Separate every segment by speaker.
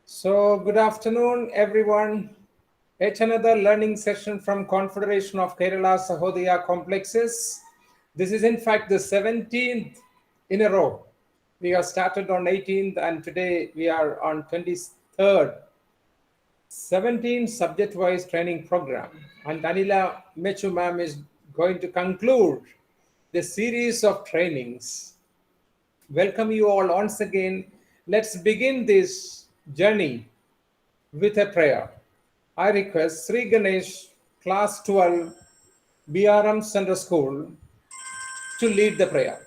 Speaker 1: So, good afternoon, everyone. Yet another learning session from Confederation of Kerala Sahodaya Complexes. This is, in fact, the 17th in a row. We have started on 18th, and today we are on 23rd. 17 subject-wise training program. And Anila Mechu ma'am is going to conclude the series of trainings. Welcome you all once again. Let's begin this journey with a prayer. I request Sri Ganesh, Class 12, BRM Central School, to lead the prayer.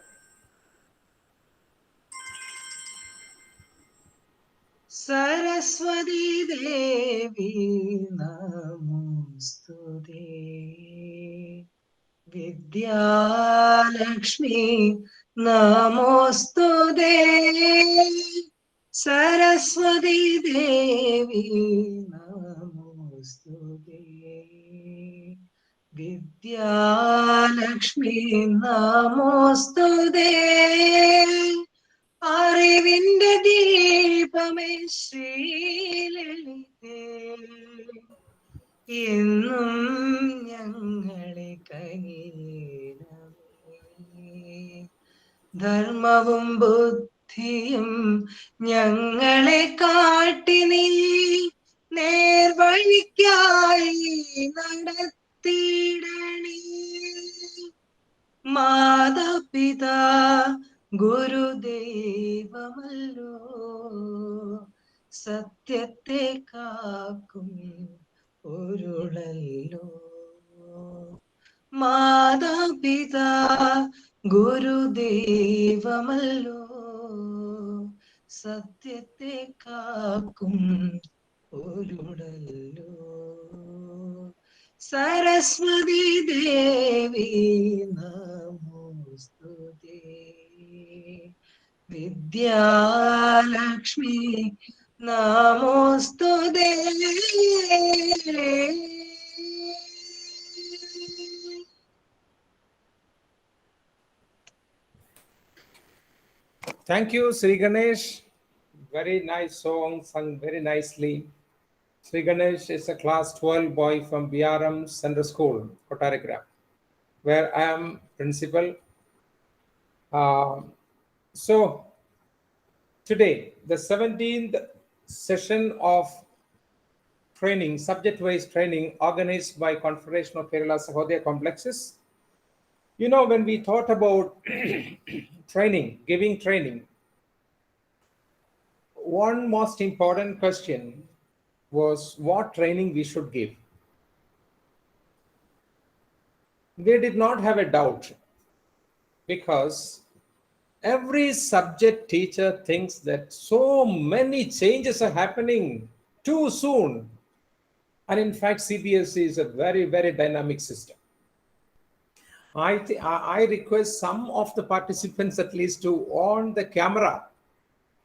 Speaker 2: Saraswati देवी नमोस्तुते विद्यालक्ष्मी नमोस्तुते सरस्वती देवी नमोस्तुते विद्यालक्ष्मी नमोस्तुते അറിവിന്റെ ദീപമേ ശ്രീലളിതേ എന്നും ഞങ്ങളെ കനിയണമേ ധർമ്മവും ബുദ്ധിയും ഞങ്ങളെ കാട്ടി നീ നേർവഴിക്കായി നടത്തിയിടണേ മാതാപിതാ ഗുരുദേവമല്ലോ സത്യത്തെ കാക്കും പൊരുളല്ലോ മാതാപിതാ ഗുരുദേവമല്ലോ സത്യത്തെ കാക്കും പൊരുളല്ലോ सरस्वती देवी नमोस्तुते विद्यालक्ष्मी नमोस्तुते
Speaker 1: Thank you, Sri Ganesh. Very nice song, sung very nicely. Sri Ganesh is a class 12 boy from BRM Central School, Kottaragram, where I am principal. So, today, the 17th session of training, subject-wise training organized by Confederation of Kerala Sahodaya Complexes. You know, when we thought about training, giving training, one most important question was what training we should give. We did not have a doubt because every subject teacher thinks that so many changes are happening too soon. And in fact, CBSE is a very, very dynamic system. I request some of the participants at least to on the camera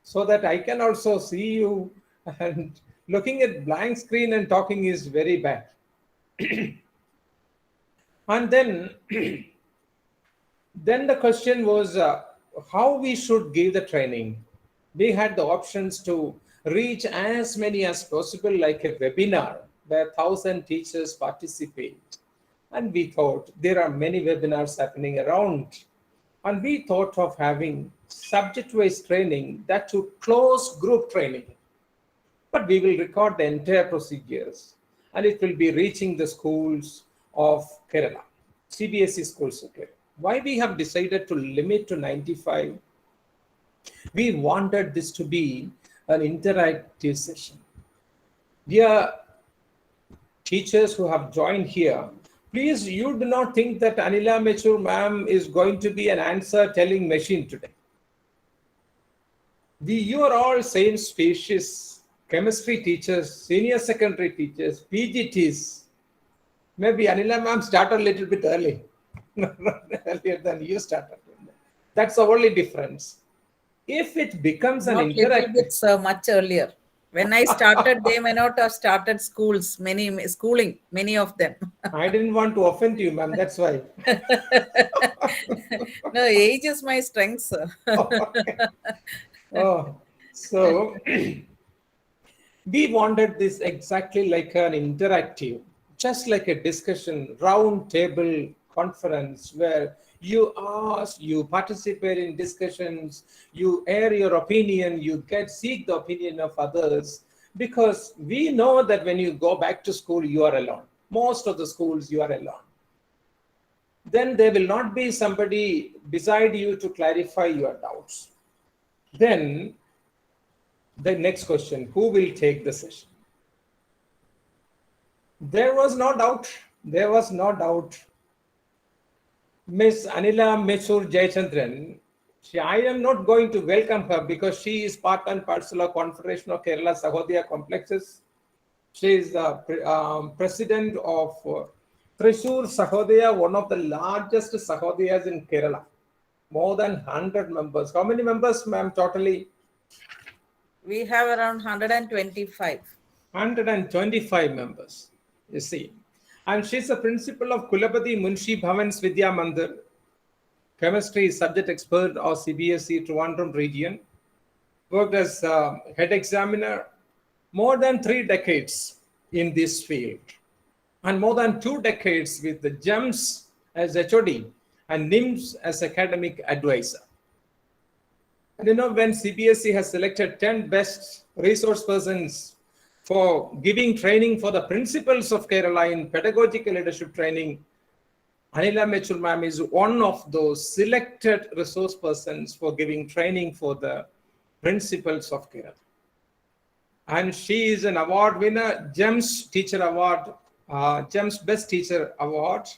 Speaker 1: so that I can also see you, and looking at blank screen and talking is very bad. And then the question was how we should give the training. We had the options to reach as many as possible, like a webinar where 1,000 teachers participate. And we thought there are many webinars happening around. And we thought of having subject-wise training, that to close group training. But we will record the entire procedures and it will be reaching the schools of Kerala, CBSE schools of Kerala. Why we have decided to limit to 95? We wanted this to be an interactive session. Dear teachers who have joined here, please, you do not think that Anila Mechur ma'am is going to be an answer telling machine today. You are all same species, chemistry teachers, senior secondary teachers, PGTs. Maybe Anila ma'am started a little bit early, earlier than you started. That's the only difference. If it becomes an
Speaker 3: Not little bit, sir, much earlier. When I started, they may not have started schooling, many of them.
Speaker 1: I didn't want to offend you, ma'am. That's why.
Speaker 3: No, age is my strength, sir.
Speaker 1: Okay. Oh, so We wanted this exactly like an interactive, just like a discussion, round table conference where you ask, you participate in discussions, you air your opinion, you get seek the opinion of others. Because we know that when you go back to school, you are alone. Most of the schools, you are alone. Then there will not be somebody beside you to clarify your doubts. Then the next question, who will take the session? There was no doubt. There was no doubt. Miss Anila Mesur Jayachandran, I am not going to welcome her because she is part and parcel of Confederation of Kerala Sahodaya Complexes. She is president of Thrissur Sahodaya, one of the largest Sahodayas in Kerala. More than 100 members. How many members, ma'am, totally?
Speaker 3: We have around 125.
Speaker 1: 125 members, you see. And she's a principal of Kulapati Munshi Bhavan's Vidya Mandir, chemistry subject expert of CBSE Trivandrum region, worked as head examiner, more than 3 decades in this field, and more than 2 decades with the GEMS as HOD and NIMS as academic advisor. And you know, when CBSE has selected 10 best resource persons for giving training for the principals of Kerala in pedagogical leadership training, Anila Mechur ma'am is one of those selected resource persons for giving training for the principals of Kerala. And she is an award winner, GEMS Teacher Award, GEMS Best Teacher Award,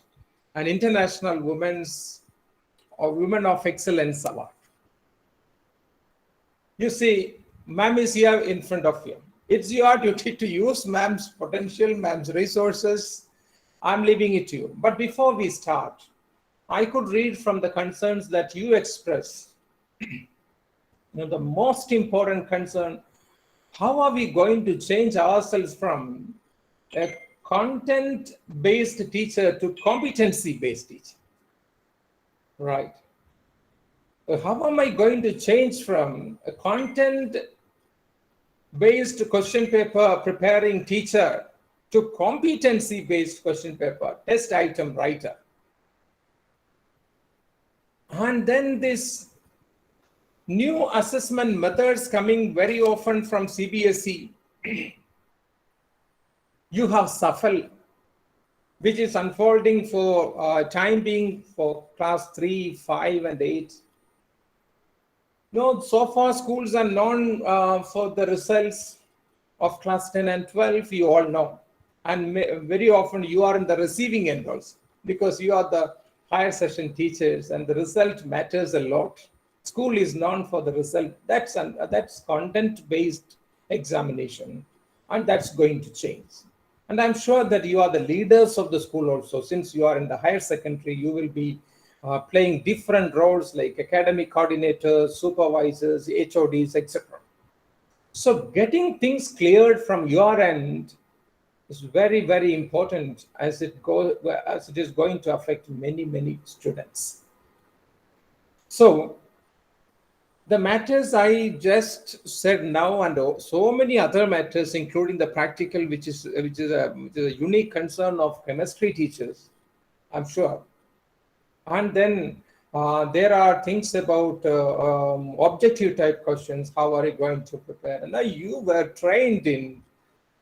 Speaker 1: and International Women's or Women of Excellence Award. You see, ma'am is here in front of you. It's your duty to use ma'am's potential, ma'am's resources. I'm leaving it to you. But before we start, I could read from the concerns that you express. The most important concern, how are we going to change ourselves from a content-based teacher to competency-based teacher? Right. How am I going to change from a content-based question paper preparing teacher to competency-based question paper, test item writer? And then this new assessment methods coming very often from CBSE. You have SAFL, which is unfolding for time being for class 3, 5, and 8. No, so far schools are known for the results of class 10 and 12, you all know. And very often you are in the receiving end also, because you are the higher session teachers and the result matters a lot. School is known for the result. That's content-based examination, and that's going to change. And I'm sure that you are the leaders of the school also. Since you are in the higher secondary, you will be playing different roles like academic coordinators, supervisors, HODs, etc. So getting things cleared from your end is very, very important as it is going to affect many, many students. So the matters I just said now, and so many other matters, including the practical, which is a unique concern of chemistry teachers, I'm sure. And then there are things about objective type questions. How are you going to prepare? And now you were trained in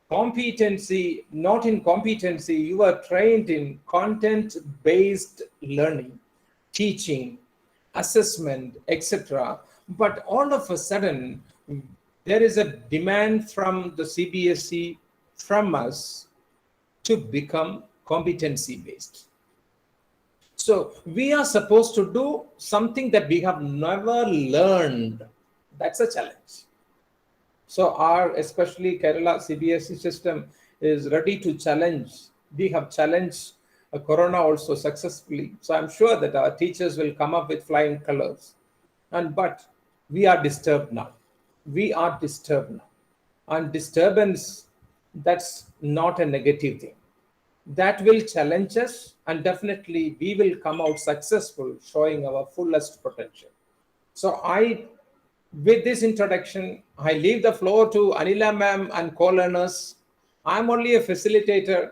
Speaker 1: competency, not in competency, you were trained in content-based learning, teaching, assessment, etc. But all of a sudden, there is a demand from the CBSE, from us, to become competency-based. So we are supposed to do something that we have never learned. That's a challenge. So our, especially Kerala CBSE system, is ready to challenge. We have challenged Corona also successfully. So I'm sure that our teachers will come up with flying colors. But we are disturbed now. We are disturbed now. And disturbance, that's not a negative thing. That will challenge us, and definitely we will come out successful, showing our fullest potential. So I With this introduction, I leave the floor to Anila ma'am and co-learners. I'm only a facilitator.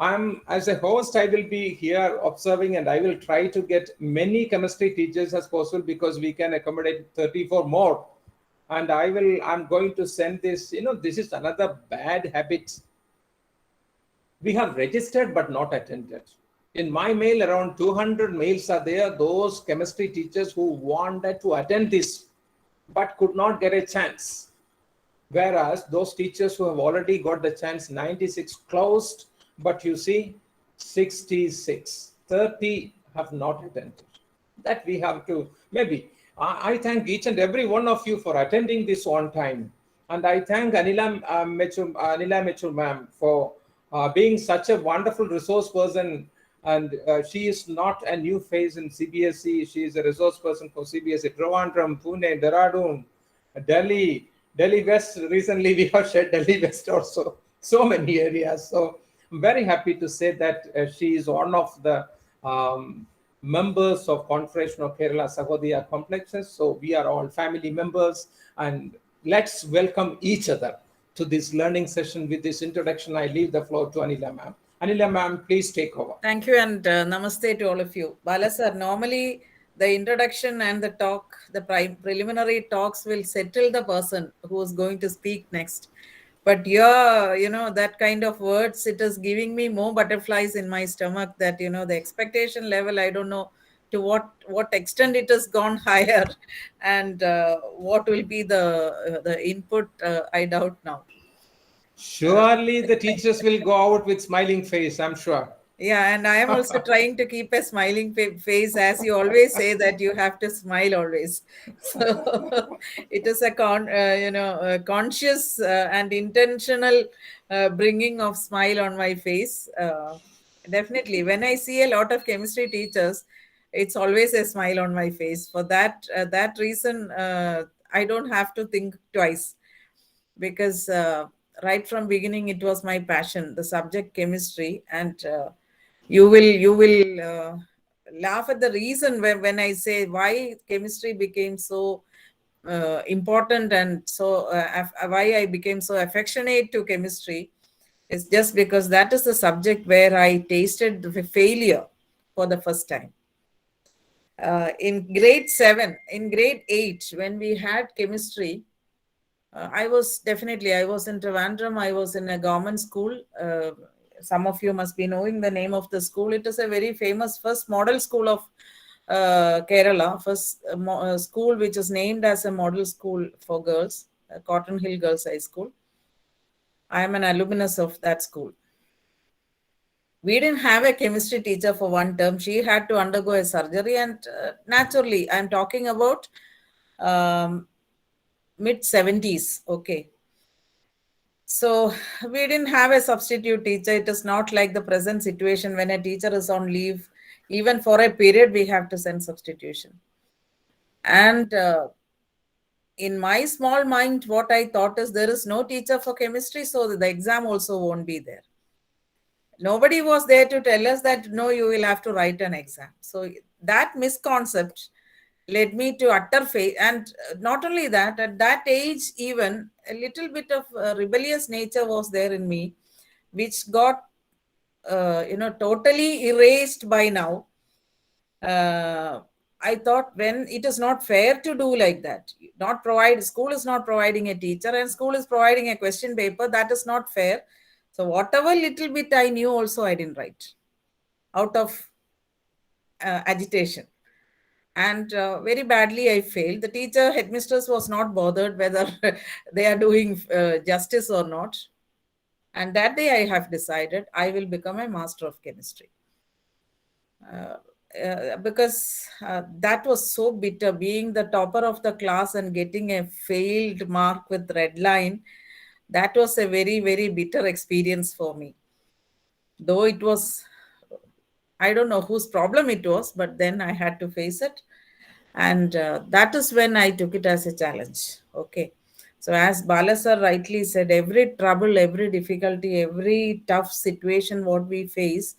Speaker 1: As a host, I will be here observing, and I will try to get many chemistry teachers as possible, because we can accommodate 34 more. And I'm going to send this, this is another bad habit. We have registered but not attended. In my mail, around 200 mails are there, those chemistry teachers who wanted to attend this but could not get a chance. Whereas those teachers who have already got the chance, 96 closed, but you see, 66, 30 have not attended. That we have to, maybe. I thank each and every one of you for attending this on time. And I thank Anila Mitchell ma'am for being such a wonderful resource person. And she is not a new face in CBSE. She is a resource person for CBSE, Trivandrum, Pune, Dehradun, Delhi West. Recently, we have shared Delhi West also. So many areas. So I'm very happy to say that she is one of the members of Confederation of Kerala Sahodaya complexes. So we are all family members, and let's welcome each other to this learning session. With this introduction, I leave the floor to Anila ma'am. Anila ma'am, please take over.
Speaker 3: Thank you, and namaste to all of you. Bala sir, normally the introduction and the talk, the preliminary talks will settle the person who is going to speak next. But that kind of words, it is giving me more butterflies in my stomach, that, the expectation level, I don't know to what extent it has gone higher, and what will be the input, I doubt now.
Speaker 1: Surely the teachers will go out with smiling face, I'm sure.
Speaker 3: Yeah, and I am also trying to keep a smiling face, as you always say that you have to smile always. So it is a conscious and intentional bringing of smile on my face. Definitely, when I see a lot of chemistry teachers, it's always a smile on my face. For that reason, I don't have to think twice, because right from beginning it was my passion, the subject chemistry. And you will laugh at the reason when I say why chemistry became so important, and so why I became so affectionate to chemistry, is just because that is the subject where I tasted the failure for the first time. In grade 7, in grade 8, when we had chemistry, I was in Trivandrum. I was in a government school. Some of you must be knowing the name of the school. It is a very famous first model school of Kerala, first school which is named as a model school for girls, Cotton Hill Girls High School. I am an alumnus of that school. We didn't have a chemistry teacher for one term. She had to undergo a surgery, and naturally, I'm talking about mid-70s. Okay. So we didn't have a substitute teacher. It is not like the present situation when a teacher is on leave. Even for a period, we have to send substitution. And in my small mind, what I thought is there is no teacher for chemistry, so the exam also won't be there. Nobody was there to tell us that, no, you will have to write an exam. So that misconcept led me to utter faith. And not only that, at that age, even a little bit of rebellious nature was there in me, which got, totally erased by now. I thought, when it is not fair to do like that, school is not providing a teacher and school is providing a question paper, that is not fair. So whatever little bit I knew also, I didn't write out of agitation. And very badly I failed. The teacher, headmistress, was not bothered whether they are doing justice or not. And that day I have decided I will become a master of chemistry. Because that was so bitter, being the topper of the class and getting a failed mark with red line. That was a very, very bitter experience for me. Though it was, I don't know whose problem it was, but then I had to face it. And that is when I took it as a challenge. Okay. So as Bala sir rightly said, every trouble, every difficulty, every tough situation what we face,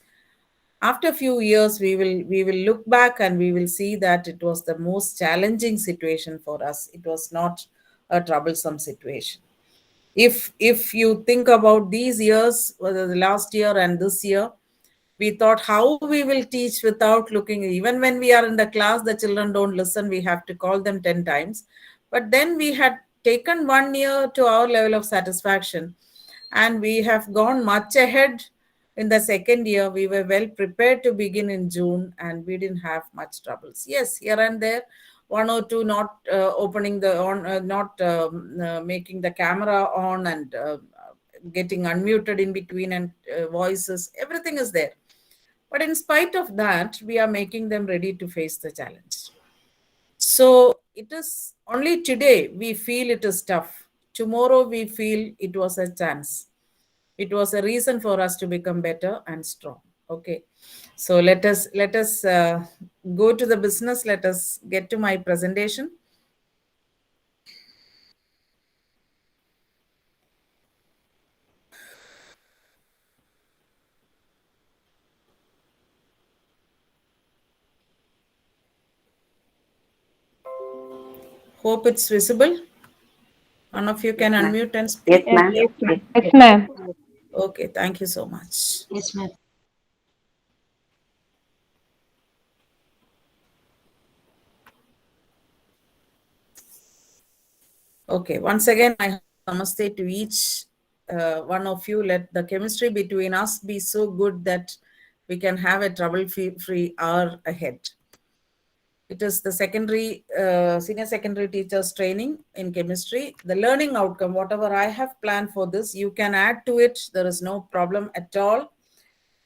Speaker 3: After a few years, we will look back and we will see that it was the most challenging situation for us. It was not a troublesome situation. If you think about these years, whether the last year and this year, we thought how we will teach without looking. Even when we are in the class, the children don't listen, we have to call them 10 times. But then we had taken 1 year to our level of satisfaction, and we have gone much ahead. In the second year, we were well prepared to begin in June, and we didn't have much troubles. Yes, here and there, one or two not opening the on, not making the camera on, and getting unmuted in between, and voices, everything is there. But in spite of that, we are making them ready to face the challenge. So it is only today we feel it is tough. Tomorrow we feel it was a chance. It was a reason for us to become better and strong. Okay. So let us go to the business. Let us get to my presentation. Hope it's visible. One of you can unmute and speak.
Speaker 4: Yes, ma'am.
Speaker 5: Yes, ma'am.
Speaker 3: Okay, thank you so much.
Speaker 2: Yes, ma'am.
Speaker 3: Okay, once again, I namaste to each one of you. Let the chemistry between us be so good that we can have a trouble-free hour ahead. It is the senior secondary teachers training in chemistry. The learning outcome, whatever I have planned for this, you can add to it. There is no problem at all.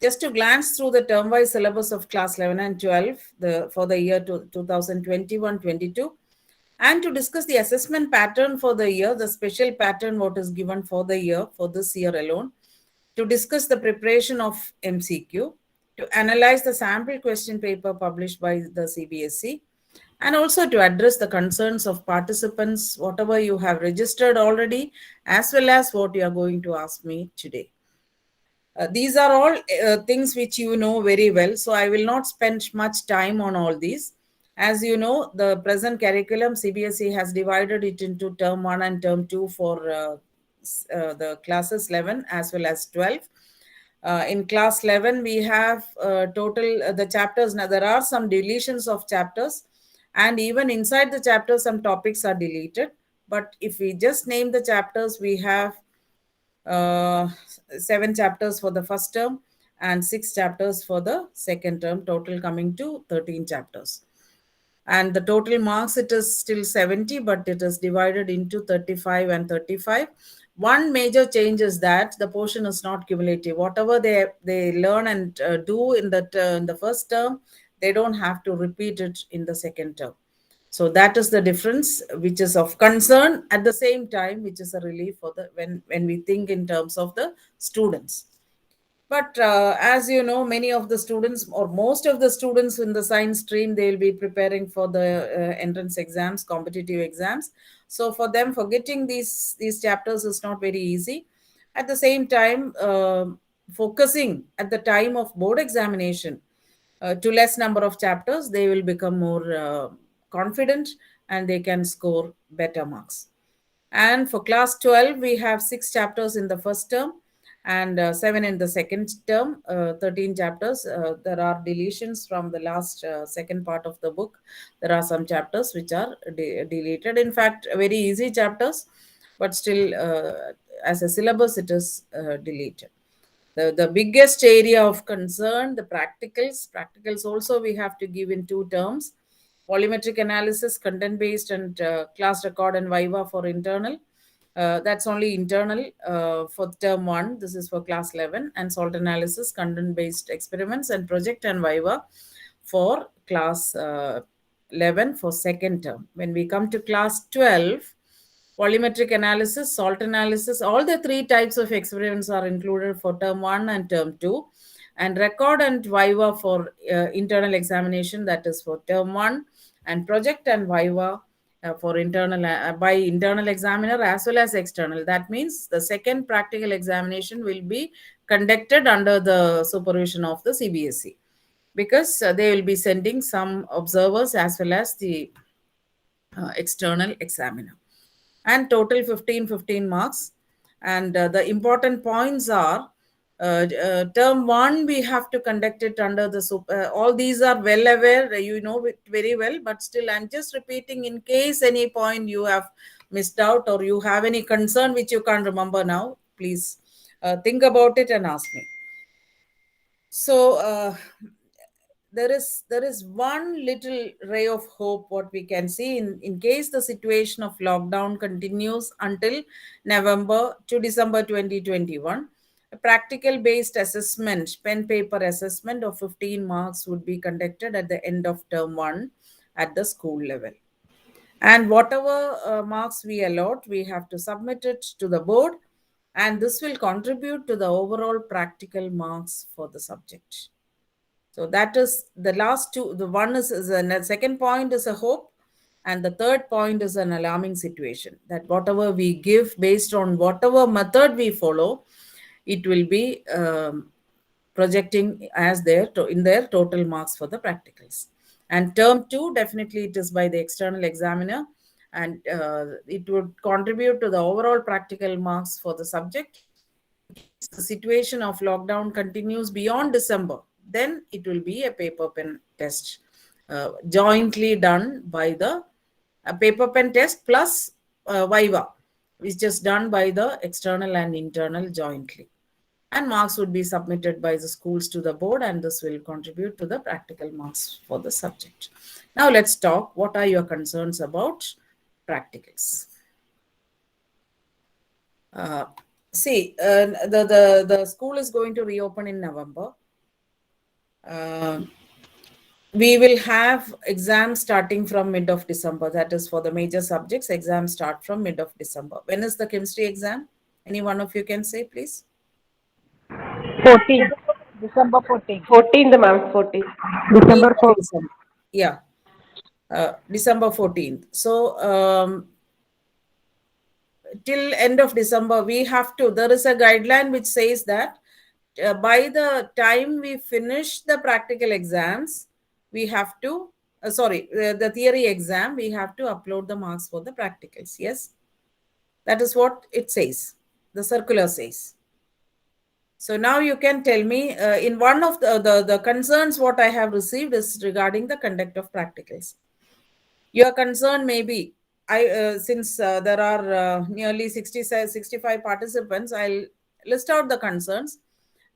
Speaker 3: Just to glance through the term-wise syllabus of class 11 and 12 for the year 2021-22, and to discuss the assessment pattern for the year, the special pattern what is given for the year, for this year alone, to discuss the preparation of MCQ, to analyze the sample question paper published by the CBSE, and also to address the concerns of participants, whatever you have registered already, as well as what you are going to ask me today. These are all things which you know very well, so I will not spend much time on all these. As you know, the present curriculum, CBSE has divided it into term 1 and term 2 for the classes 11 as well as 12. In class 11, we have total the chapters. Now, there are some deletions of chapters, and even inside the chapters, some topics are deleted. But if we just name the chapters, we have 7 chapters for the first term and 6 chapters for the second term, total coming to 13 chapters. And the total marks, it is still 70, but it is divided into 35 and 35. One major change is that the portion is not cumulative. Whatever they learn and do in the first term, they don't have to repeat it in the second term. So that is the difference, which is of concern at the same time, which is a relief for the when we think in terms of the students. But as you know, many of the students, or most of the students in the science stream, they will be preparing for the entrance exams, competitive exams. So for them, forgetting these chapters is not very easy. At the same time, focusing at the time of board examination to less number of chapters, they will become more confident and they can score better marks. And for class 12, we have 6 chapters in the first term and 7 in the second term, 13 chapters. There are deletions from the last second part of the book. There are some chapters which are deleted. In fact, very easy chapters, but still as a syllabus, it is deleted. The biggest area of concern, the practicals. Practicals also we have to give in 2 terms. Volumetric analysis, content-based, and class record and Viva for internal. That's only internal for term 1. This is for class 11. And salt analysis, content-based experiments, and project and Viva for class 11 for second term. When we come to class 12, volumetric analysis, salt analysis, all the 3 types of experiments are included for term 1 and term 2. And record and Viva for internal examination, that is for term 1. And project and Viva for internal by internal examiner as well as external. That means the second practical examination will be conducted under the supervision of the CBSE. because they will be sending some observers as well as the external examiner. And total 15 marks. And the important points are term 1 we have to conduct it under the all these are well aware, you know it very well, but still I'm just repeating in case any point you have missed out or you have any concern which you can't remember now. Please think about it and ask me. So there is one little ray of hope what we can see in case the situation of lockdown continues until November to December 2021. A practical based assessment, pen paper assessment of 15 marks would be conducted at the end of term 1 at the school level, and whatever marks we allot we have to submit it to the board, and this will contribute to the overall practical marks for the subject. So that is the last two. The one is the second point is a hope, and the third point is an alarming situation that whatever we give based on whatever method we follow, it will be projecting as in their total marks for the practicals. And term 2, definitely it is by the external examiner, and it would contribute to the overall practical marks for the subject. The situation of lockdown continues beyond December, then it will be a paper pen test jointly done by the paper pen test plus Viva, which is done by the external and internal jointly. And marks would be submitted by the schools to the board, and this will contribute to the practical marks for the subject. Now let's talk, what are your concerns about practicals? See, the school is going to reopen in November. We will have exams starting from mid of December. That is for the major subjects. Exams start from mid of December. When is the chemistry exam? Any one of you can say, please?
Speaker 4: 14th. December 14th.
Speaker 5: 14th, ma'am. 14th.
Speaker 4: December 4th.
Speaker 3: Yeah. December 14th. So, till end of December, we have to, there is a guideline which says that by the time we finish the practical exams, we have to, the theory exam, we have to upload the marks for the practicals. Yes, that is what it says. The circular says. So now you can tell me, in one of the concerns what I have received is regarding the conduct of practicals. Your concern may be, since there are nearly 65 participants, I'll list out the concerns.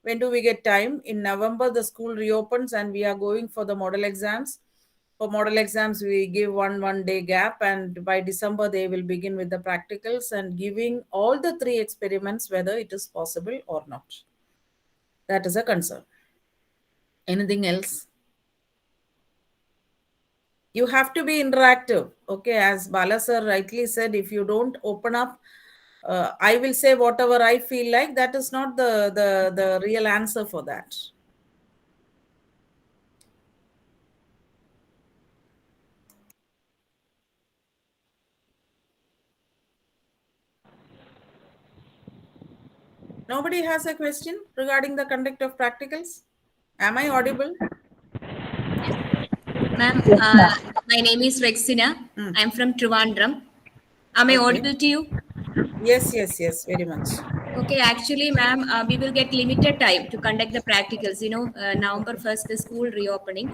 Speaker 3: When do we get time? In November, the school reopens and we are going for the model exams. For model exams, we give one day gap, and by December, they will begin with the practicals and giving all the 3 experiments, whether it is possible or not. That is a concern. Anything else? You have to be interactive. Okay, as Bala sir rightly said, if you don't open up, I will say whatever I feel like, that is not the real answer for that. Nobody has a question regarding the conduct of practicals? Am I audible?
Speaker 6: Ma'am, my name is Rexina. I'm from Trivandrum. Am I audible to you?
Speaker 3: Yes, very much.
Speaker 6: Okay, actually, ma'am, we will get limited time to conduct the practicals. November 1st, the school reopening.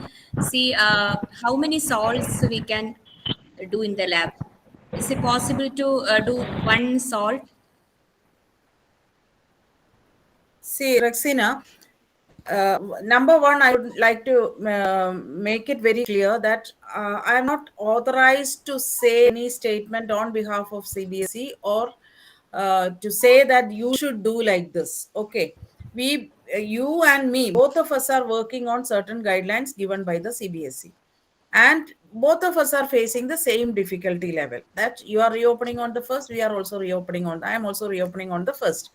Speaker 6: See, how many salts we can do in the lab? Is it possible to do 1 salt?
Speaker 3: See, Rexina, number one, I would like to make it very clear that I am not authorized to say any statement on behalf of CBSE or to say that you should do like this. Okay, you and me, both of us are working on certain guidelines given by the CBSE, and both of us are facing the same difficulty level. That you are reopening on the 1st, we are also reopening on. I am also reopening on the 1st.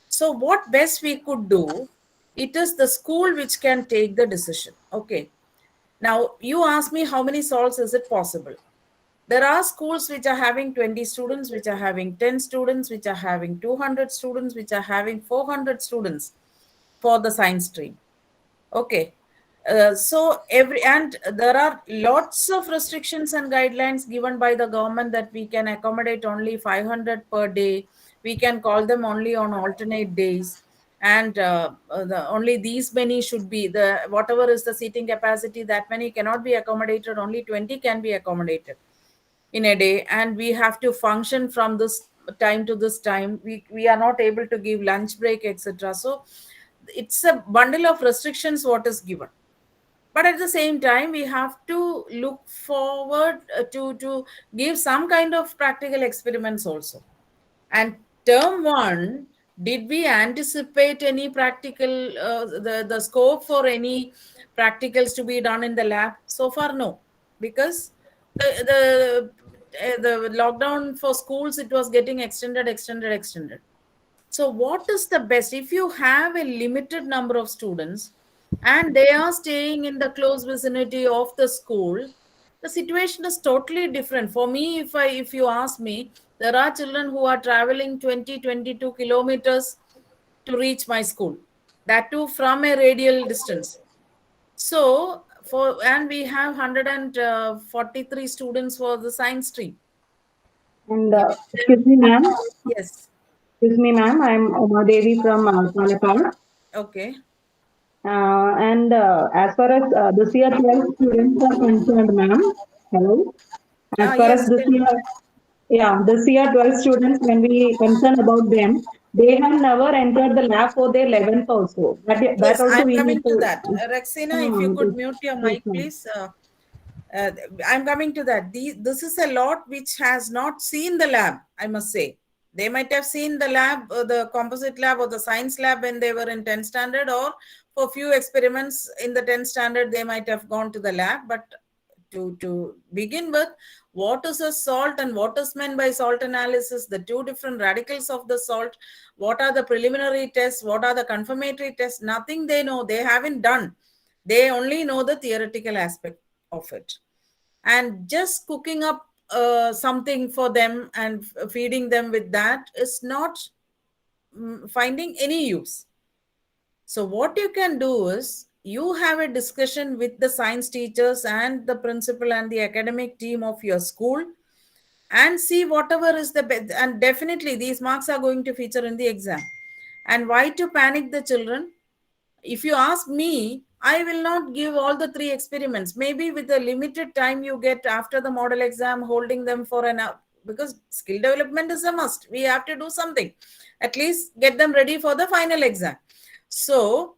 Speaker 3: So what best we could do, it is the school which can take the decision. Okay. Now, you ask me how many salts is it possible? There are schools which are having 20 students, which are having 10 students, which are having 200 students, which are having 400 students for the science stream. Okay. So there are lots of restrictions and guidelines given by the government that we can accommodate only 500 per day. We can call them only on alternate days, and only these many should be the whatever is the seating capacity, that many cannot be accommodated. Only 20 can be accommodated in a day, and we have to function from this time to this time. We are not able to give lunch break, etc. So it's a bundle of restrictions what is given, but at the same time we have to look forward to give some kind of practical experiments also. And term one, did we anticipate any practical the scope for any practicals to be done in the lab? So far no, because the lockdown for schools, it was getting extended. So what is the best if you have a limited number of students and they are staying in the close vicinity of the school? The situation is totally different. For me, if you ask me, there are children who are traveling 22 kilometers to reach my school, that too from a radial distance. So and we have 143 students for the science stream.
Speaker 5: And excuse me, ma'am.
Speaker 3: Yes.
Speaker 5: Excuse me, ma'am. I'm Uma Devi from Palakkad.
Speaker 3: Okay.
Speaker 5: And as far as this year 12 students are concerned, ma'am. Hello. As far
Speaker 3: Yes,
Speaker 5: as this year, yeah, this year 12 students, when we concern about them, they have never entered the lab for their 11th also.
Speaker 3: yes,
Speaker 5: That also
Speaker 3: I'm
Speaker 5: we
Speaker 3: coming
Speaker 5: need
Speaker 3: to
Speaker 5: to.
Speaker 3: that. Rexina, if you could mute your mic, please. I'm coming to that. This is a lot which has not seen the lab, I must say. They might have seen the lab, the composite lab or the science lab when they were in 10th standard, or for few experiments in the 10th standard, they might have gone to the lab. But to begin with, what is a salt and what is meant by salt analysis, the two different radicals of the salt, what are the preliminary tests, what are the confirmatory tests, nothing they know. They haven't done. They only know the theoretical aspect of it. And just cooking up something for them and feeding them with that is not finding any use. So what you can do is you have a discussion with the science teachers and the principal and the academic team of your school and see whatever is the best. And definitely these marks are going to feature in the exam. And why to panic the children? If you ask me, I will not give all the 3 experiments. Maybe with the limited time you get after the model exam, holding them for an hour, because skill development is a must. We have to do something, at least get them ready for the final exam. So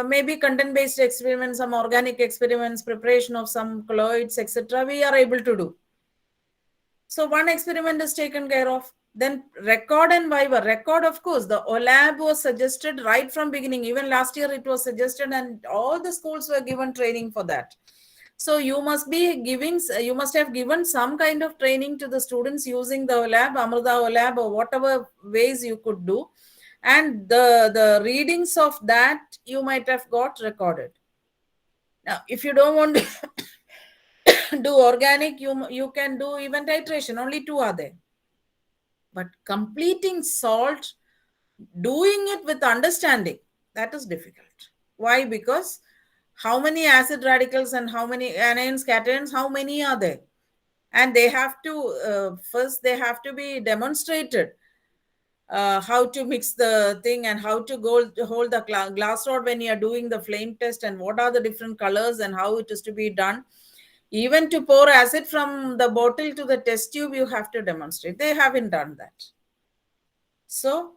Speaker 3: maybe content-based experiments, some organic experiments, preparation of some colloids, etc. we are able to do. So one experiment is taken care of. Then record and viva. Record, of course, the OLAB was suggested right from beginning. Even last year it was suggested and all the schools were given training for that. So you must have given some kind of training to the students using the OLAB, Amrita OLAB, or whatever ways you could do. And the readings of that you might have got recorded. Now, if you don't want to do organic, you can do even titration. Only 2 are there. But completing salt, doing it with understanding, that is difficult. Why? Because how many acid radicals and how many anions, cations, how many are there? And they have to, first they have to be demonstrated how to mix the thing and how to hold the glass rod when you are doing the flame test, and what are the different colors and how it is to be done. Even to pour acid from the bottle to the test tube, you have to demonstrate. They haven't done that. So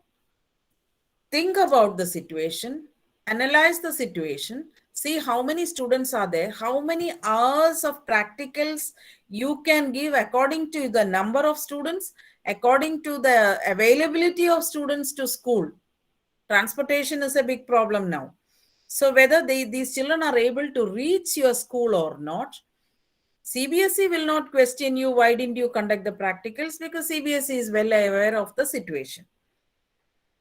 Speaker 3: think about the situation, analyze the situation, see how many students are there, how many hours of practicals you can give according to the number of students, according to the availability of students to school. Transportation is a big problem now. So whether these children are able to reach your school or not, CBSE will not question you, why didn't you conduct the practicals? Because CBSE is well aware of the situation.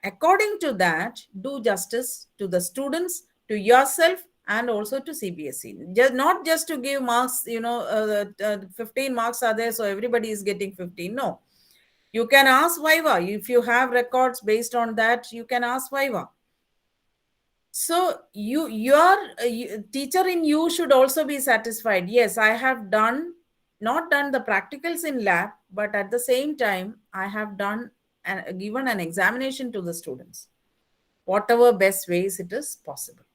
Speaker 3: According to that, do justice to the students, to yourself, and also to CBSE. Not just to give marks, 15 marks are there, so everybody is getting 15. No. You can ask Viva. If you have records based on that, you can ask Viva. So your teacher in you should also be satisfied. Yes, I have not done the practicals in lab, but at the same time, I have done and given an examination to the students, whatever best ways it is possible.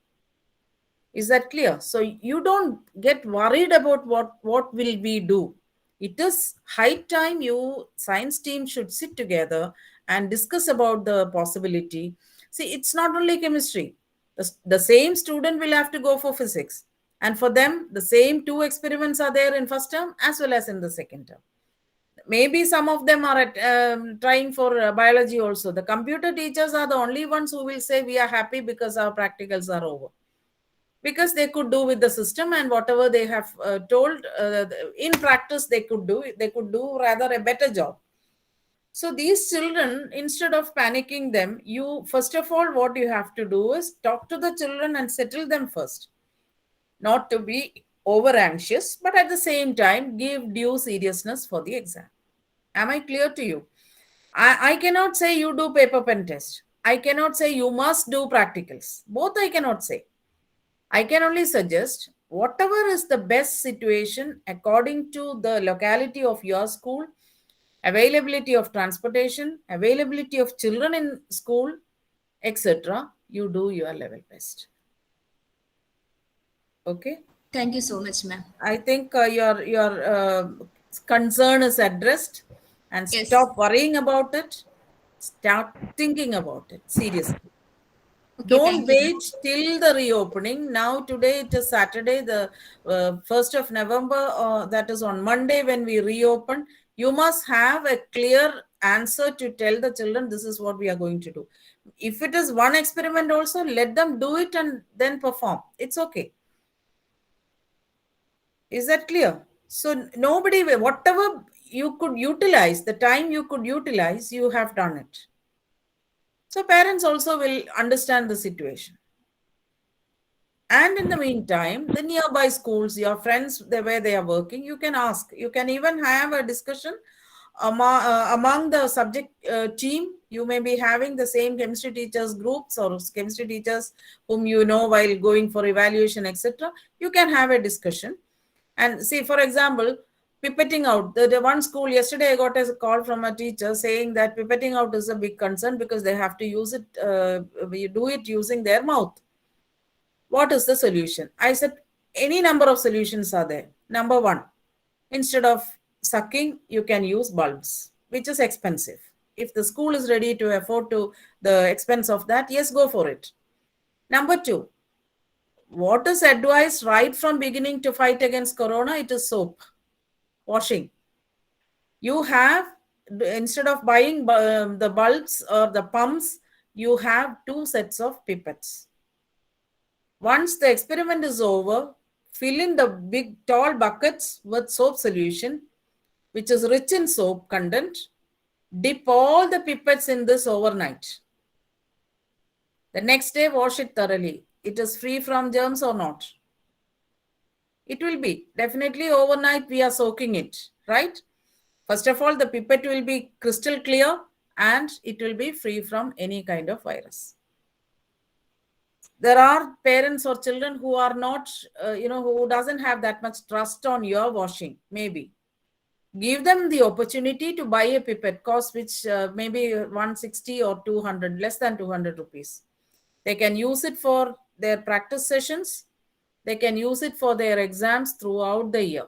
Speaker 3: Is that clear? So you don't get worried about what will we do. It is high time you science team should sit together and discuss about the possibility. See, it's not only chemistry. The same student will have to go for physics. And for them, the same 2 experiments are there in first term as well as in the second term. Maybe some of them are trying for biology also. The computer teachers are the only ones who will say we are happy because our practicals are over, because they could do with the system, and whatever they have told in practice they could do rather a better job. So these children, instead of panicking them, you first of all, what you have to do is talk to the children and settle them first, not to be over anxious, but at the same time give due seriousness for the exam. Am I clear to you? I cannot say you do paper pen test. I cannot say you must do practicals. Both I cannot say. I can only suggest whatever is the best situation according to the locality of your school, availability of transportation, availability of children in school, etc. You do your level best. Okay.
Speaker 6: Thank you so much, ma'am.
Speaker 3: I think your concern is addressed, and
Speaker 6: Yes.
Speaker 3: stop worrying about it. Start thinking about it seriously.
Speaker 6: Okay,
Speaker 3: Don't
Speaker 6: thank you.
Speaker 3: wait till the reopening. Now, today it is Saturday, the 1st of November, that is on Monday when we reopen. You must have a clear answer to tell the children this is what we are going to do. If it is one experiment also, let them do it and then perform. It's okay. Is that clear? So nobody, whatever you could utilize, the time you could utilize, you have done it. So parents also will understand the situation. And in the meantime, the nearby schools, your friends, where they are working, you can ask. You can even have a discussion among the subject team. You may be having the same chemistry teachers groups or chemistry teachers whom you know while going for evaluation, etc. You can have a discussion. And see, for example, pipetting out. The one school, yesterday I got a call from a teacher saying that pipetting out is a big concern because they have to use it, you do it using their mouth. What is the solution? I said, any number of solutions are there. Number 1, instead of sucking, you can use bulbs, which is expensive. If the school is ready to afford to the expense of that, yes, go for it. Number 2, what is advised right from beginning to fight against corona? It is soap, washing. You have, instead of buying the bulbs or the pumps, you have 2 sets of pipettes. Once the experiment is over, fill in the big tall buckets with soap solution, which is rich in soap content. Dip all the pipettes in this overnight. The next day, wash it thoroughly. It is free from germs or not? It will be. Definitely overnight we are soaking it, right? First of all, the pipette will be crystal clear and it will be free from any kind of virus. There are parents or children who are not, who doesn't have that much trust on your washing, maybe. Give them the opportunity to buy a pipette, cost which maybe 160 or 200, less than 200 rupees. They can use it for their practice sessions. They can use it for their exams throughout the year,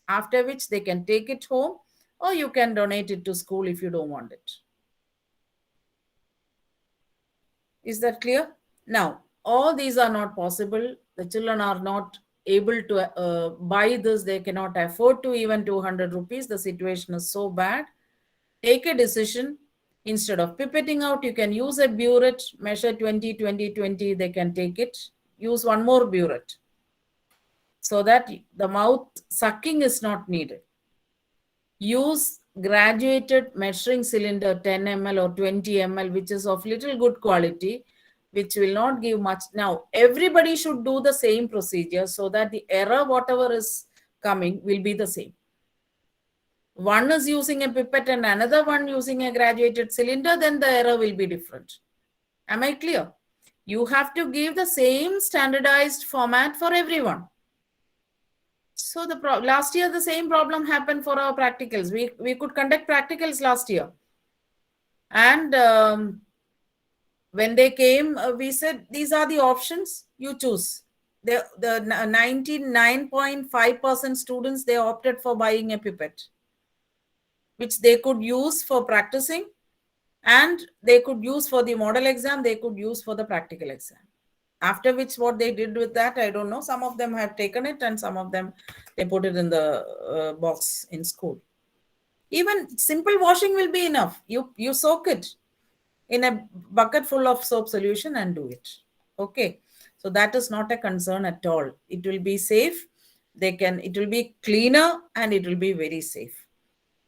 Speaker 3: after which they can take it home, or you can donate it to school if you don't want it. Is that clear? Now, all these are not possible. The children are not able to buy this. They cannot afford to even 200 rupees. The situation is so bad. Take a decision. Instead of pipetting out, you can use a burette, measure 20, 20, 20. They can take it. Use one more burette so that the mouth sucking is not needed. Use graduated measuring cylinder 10 ml or 20 ml, which is of little good quality, which will not give much. Now, everybody should do the same procedure so that the error, whatever is coming, will be the same. One is using a pipette and another one using a graduated cylinder, then the error will be different. Am I clear? You have to give the same standardized format for everyone. So the last year the same problem happened for our practicals. We could conduct practicals last year, and when they came, we said these are the options, you choose. The 99.5% students, they opted for buying a pipette, which they could use for practicing, and they could use for the model exam, they could use for the practical exam. After which, what they did with that, I don't know. Some of them have taken it, and some of them, they put it in the box in school. Even simple washing will be enough. You soak it in a bucket full of soap solution and do it. Okay. So that is not a concern at all. It will be safe. It will be cleaner, and it will be very safe.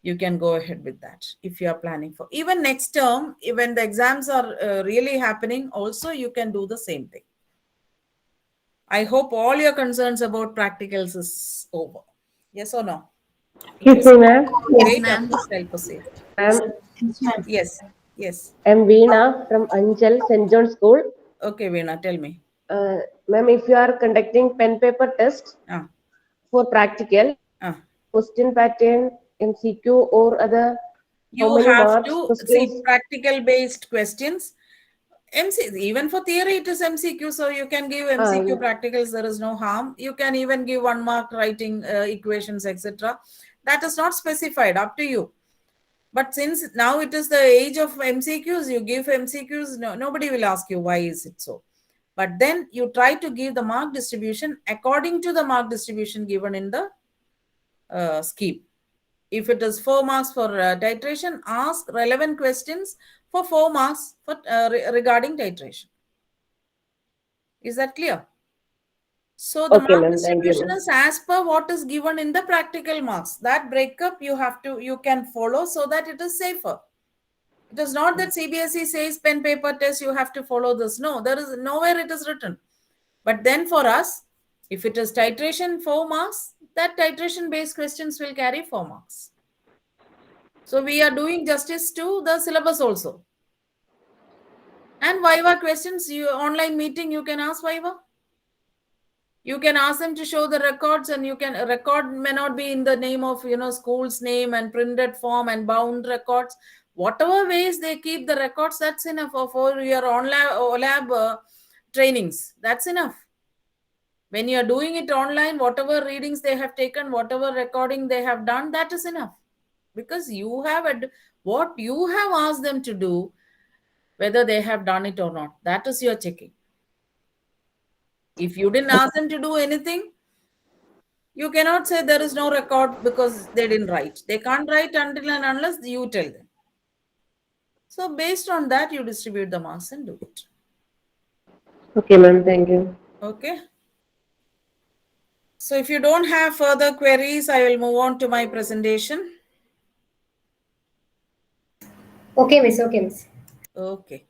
Speaker 3: You can go ahead with that if you are planning for. Even next term, when the exams are really happening, also you can do the same thing. I hope all your concerns about practicals is over. Yes or no?
Speaker 7: Excuse me, ma'am.
Speaker 6: Yes, ma'am.
Speaker 3: Help us here.
Speaker 7: Ma'am,
Speaker 3: Yes. Yes.
Speaker 7: I'm Veena from Anchal St. John School.
Speaker 3: Okay, Veena, tell me.
Speaker 7: Ma'am, if you are conducting pen paper test
Speaker 3: Ah.
Speaker 7: for practical,
Speaker 3: Ah.
Speaker 7: question pattern, MCQ or other,
Speaker 3: You
Speaker 7: how many
Speaker 3: have
Speaker 7: marks
Speaker 3: to see
Speaker 7: questions?
Speaker 3: practical based questions. Even for theory, it is MCQ, so you can give MCQ
Speaker 7: yeah.
Speaker 3: practicals. There is no harm. You can even give 1 mark writing equations, etc. That is not specified. Up to you. But since now it is the age of MCQs, you give MCQs. Nobody will ask you why is it so. But then you try to give the mark distribution according to the mark distribution given in the scheme. If it is 4 marks for titration, ask relevant questions for 4 marks for regarding titration. Is that clear? So the
Speaker 7: Okay,
Speaker 3: mark
Speaker 7: ma'am. Thank you,
Speaker 3: distribution
Speaker 7: ma'am.
Speaker 3: is as per what is given in the practical marks. That breakup you can follow so that it is safer. It is not that CBSE says pen paper test, you have to follow this. No, there is nowhere it is written. But then for us, if it is titration 4 marks, that titration based questions will carry 4 marks. So we are doing justice to the syllabus also. And Viva questions, online meeting, you can ask Viva. You can ask them to show the records, and you can record may not be in the name of school's name and printed form and bound records. Whatever ways they keep the records, that's enough for your OLAB trainings. That's enough. When you are doing it online, whatever readings they have taken, whatever recording they have done, that is enough. Because you have what you have asked them to do, whether they have done it or not, that is your checking. If you didn't ask them to do anything, you cannot say there is no record because they didn't write. They can't write until and unless you tell them. So based on that, you distribute the marks and do it.
Speaker 7: Okay, ma'am. Thank you.
Speaker 3: Okay. So if you don't have further queries, I will move on to my presentation.
Speaker 8: Okay, miss. Okay, miss.
Speaker 3: Okay.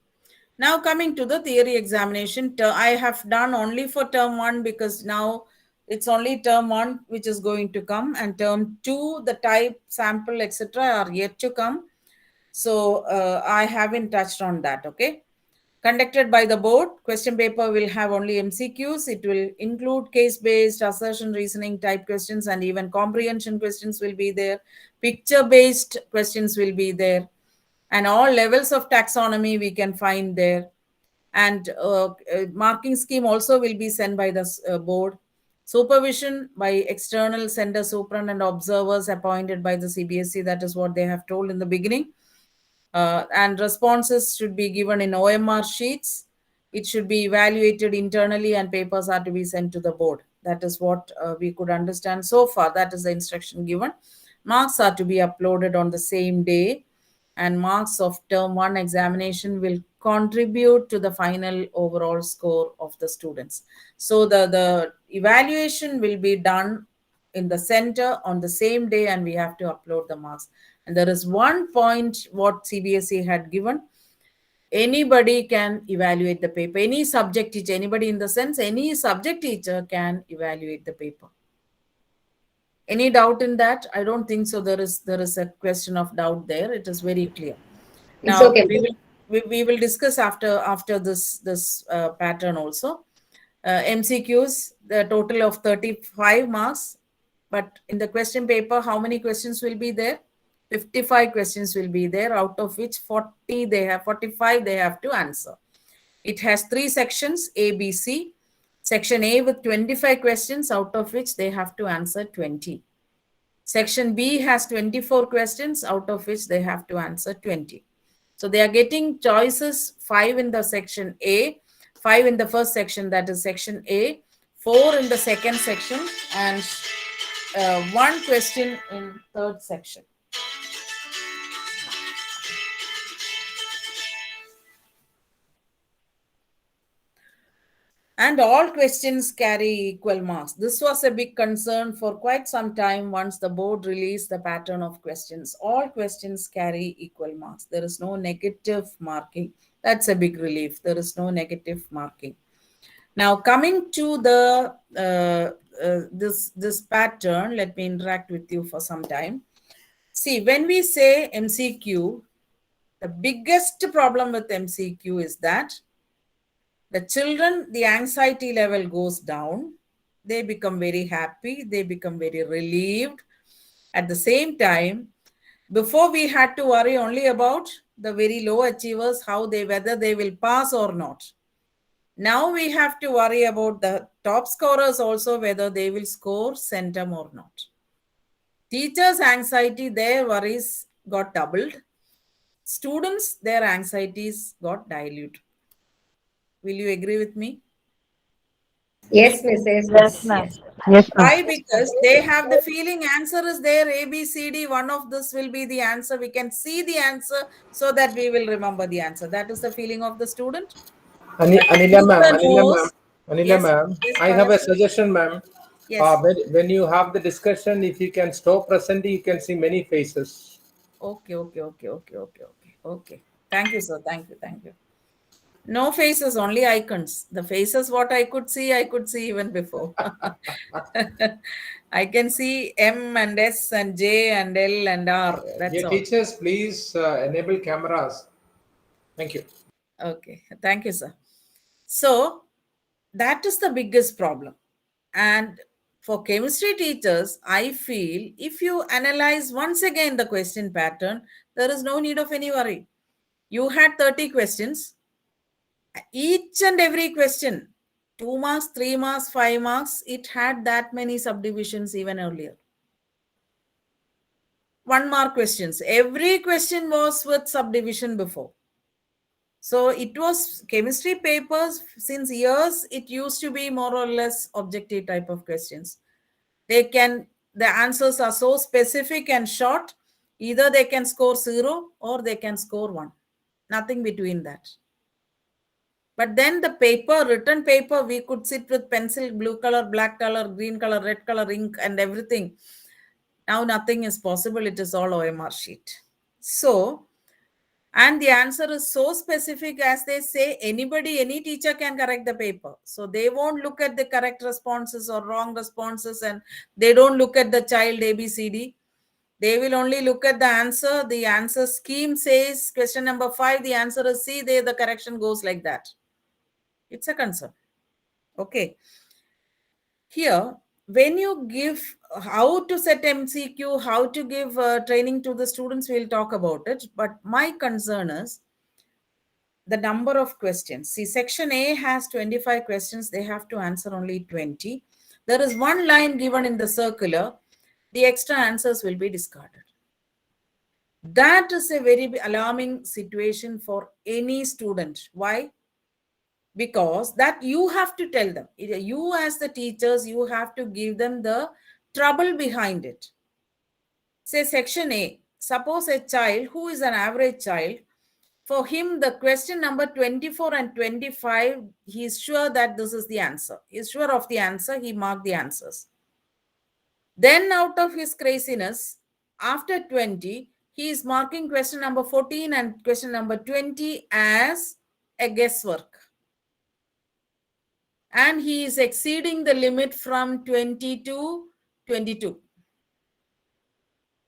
Speaker 3: Now coming to the theory examination, I have done only for term 1 because now it's only term 1 which is going to come, and term 2, the type, sample, etc. are yet to come. So I haven't touched on that. Okay. Conducted by the board, question paper will have only MCQs. It will include case-based, assertion, reasoning type questions, and even comprehension questions will be there. Picture-based questions will be there. And all levels of taxonomy we can find there. And marking scheme also will be sent by the board. Supervision by external center superintendent and observers appointed by the CBSE. That is what they have told in the beginning. And responses should be given in OMR sheets. It should be evaluated internally, and papers are to be sent to the board. That is what we could understand so far. That is the instruction given. Marks are to be uploaded on the same day, and marks of term 1 examination will contribute to the final overall score of the students. So the evaluation will be done in the center on the same day, and we have to upload the marks. And there is one point what CBSE had given. Anybody can evaluate the paper. Any subject teacher, anybody in the sense, any subject teacher can evaluate the paper. Any doubt in that? I don't think so. There is a question of doubt there. It is very clear.
Speaker 8: It's
Speaker 3: Now,
Speaker 8: okay.
Speaker 3: we will discuss after this pattern also. MCQs, the total of 35 marks, but in the question paper, how many questions will be there? 55 questions will be there, out of which 45 they have to answer. It has 3 sections, A, B, C. Section A with 25 questions, out of which they have to answer 20. Section B has 24 questions, out of which they have to answer 20. So they are getting choices 5 in the section A, 5 in the first section, that is section A, 4 in the second section, and 1 question in third section. And all questions carry equal marks. This was a big concern for quite some time once the board released the pattern of questions. All questions carry equal marks. There is no negative marking. That's a big relief. There is no negative marking. Now, coming to the this pattern, let me interact with you for some time. See, when we say MCQ, the biggest problem with MCQ is that the children, the anxiety level goes down. They become very happy. They become very relieved. At the same time, before we had to worry only about the very low achievers, whether they will pass or not. Now we have to worry about the top scorers also, whether they will score centum or not. Teachers' anxiety, their worries got doubled. Students, their anxieties got diluted. Will you agree with me?
Speaker 8: Yes, Miss. Yes,
Speaker 4: Yes,
Speaker 8: Miss.
Speaker 4: ma'am. Yes, ma'am.
Speaker 3: Why? Because they have the feeling answer is there, A, B, C, D, one of this will be the answer. We can see the answer so that we will remember the answer. That is the feeling of the student.
Speaker 1: Anila ma'am,
Speaker 3: Yes,
Speaker 1: I
Speaker 3: go
Speaker 1: have
Speaker 3: ahead.
Speaker 1: a suggestion, ma'am.
Speaker 3: Yes.
Speaker 1: When you have the discussion, if you can stop presenting, you can see many faces.
Speaker 3: Okay. Thank you, sir. Thank you. No faces, only icons. The faces, what I could see even before. I can see M and S and J and L and R. That's
Speaker 1: Dear
Speaker 3: all.
Speaker 1: teachers, please enable cameras. Thank you.
Speaker 3: Okay. Thank you, sir. So that is the biggest problem. And for chemistry teachers, I feel if you analyze once again the question pattern, there is no need of any worry. You had 30 questions. Each and every question, 2 marks, 3 marks, 5 marks, it had that many subdivisions even earlier. 1 mark questions. Every question was with subdivision before. So it was chemistry papers since years, it used to be more or less objective type of questions. The answers are so specific and short, either they can score 0 or they can score 1. Nothing between that. But then the written paper, we could sit with pencil, blue color, black color, green color, red color, ink and everything. Now nothing is possible. It is all OMR sheet. So, and the answer is so specific, as they say, any teacher can correct the paper. So they won't look at the correct responses or wrong responses, and they don't look at the child ABCD. They will only look at the answer. The answer scheme says question number 5, the answer is C. The correction goes like that. It's a concern. Okay. Here, when you give how to set MCQ, how to give training to the students, we'll talk about it. But my concern is the number of questions. See, section A has 25 questions. They have to answer only 20. There is 1 line given in the circular. The extra answers will be discarded. That is a very alarming situation for any student. Why? Because that you have to tell them. You as the teachers, you have to give them the trouble behind it. Say section A, suppose a child who is an average child, for him the question number 24 and 25, he is sure that this is the answer. He is sure of the answer, he marked the answers. Then out of his craziness, after 20, he is marking question number 14 and question number 20 as a guesswork. And he is exceeding the limit from 20 to 22.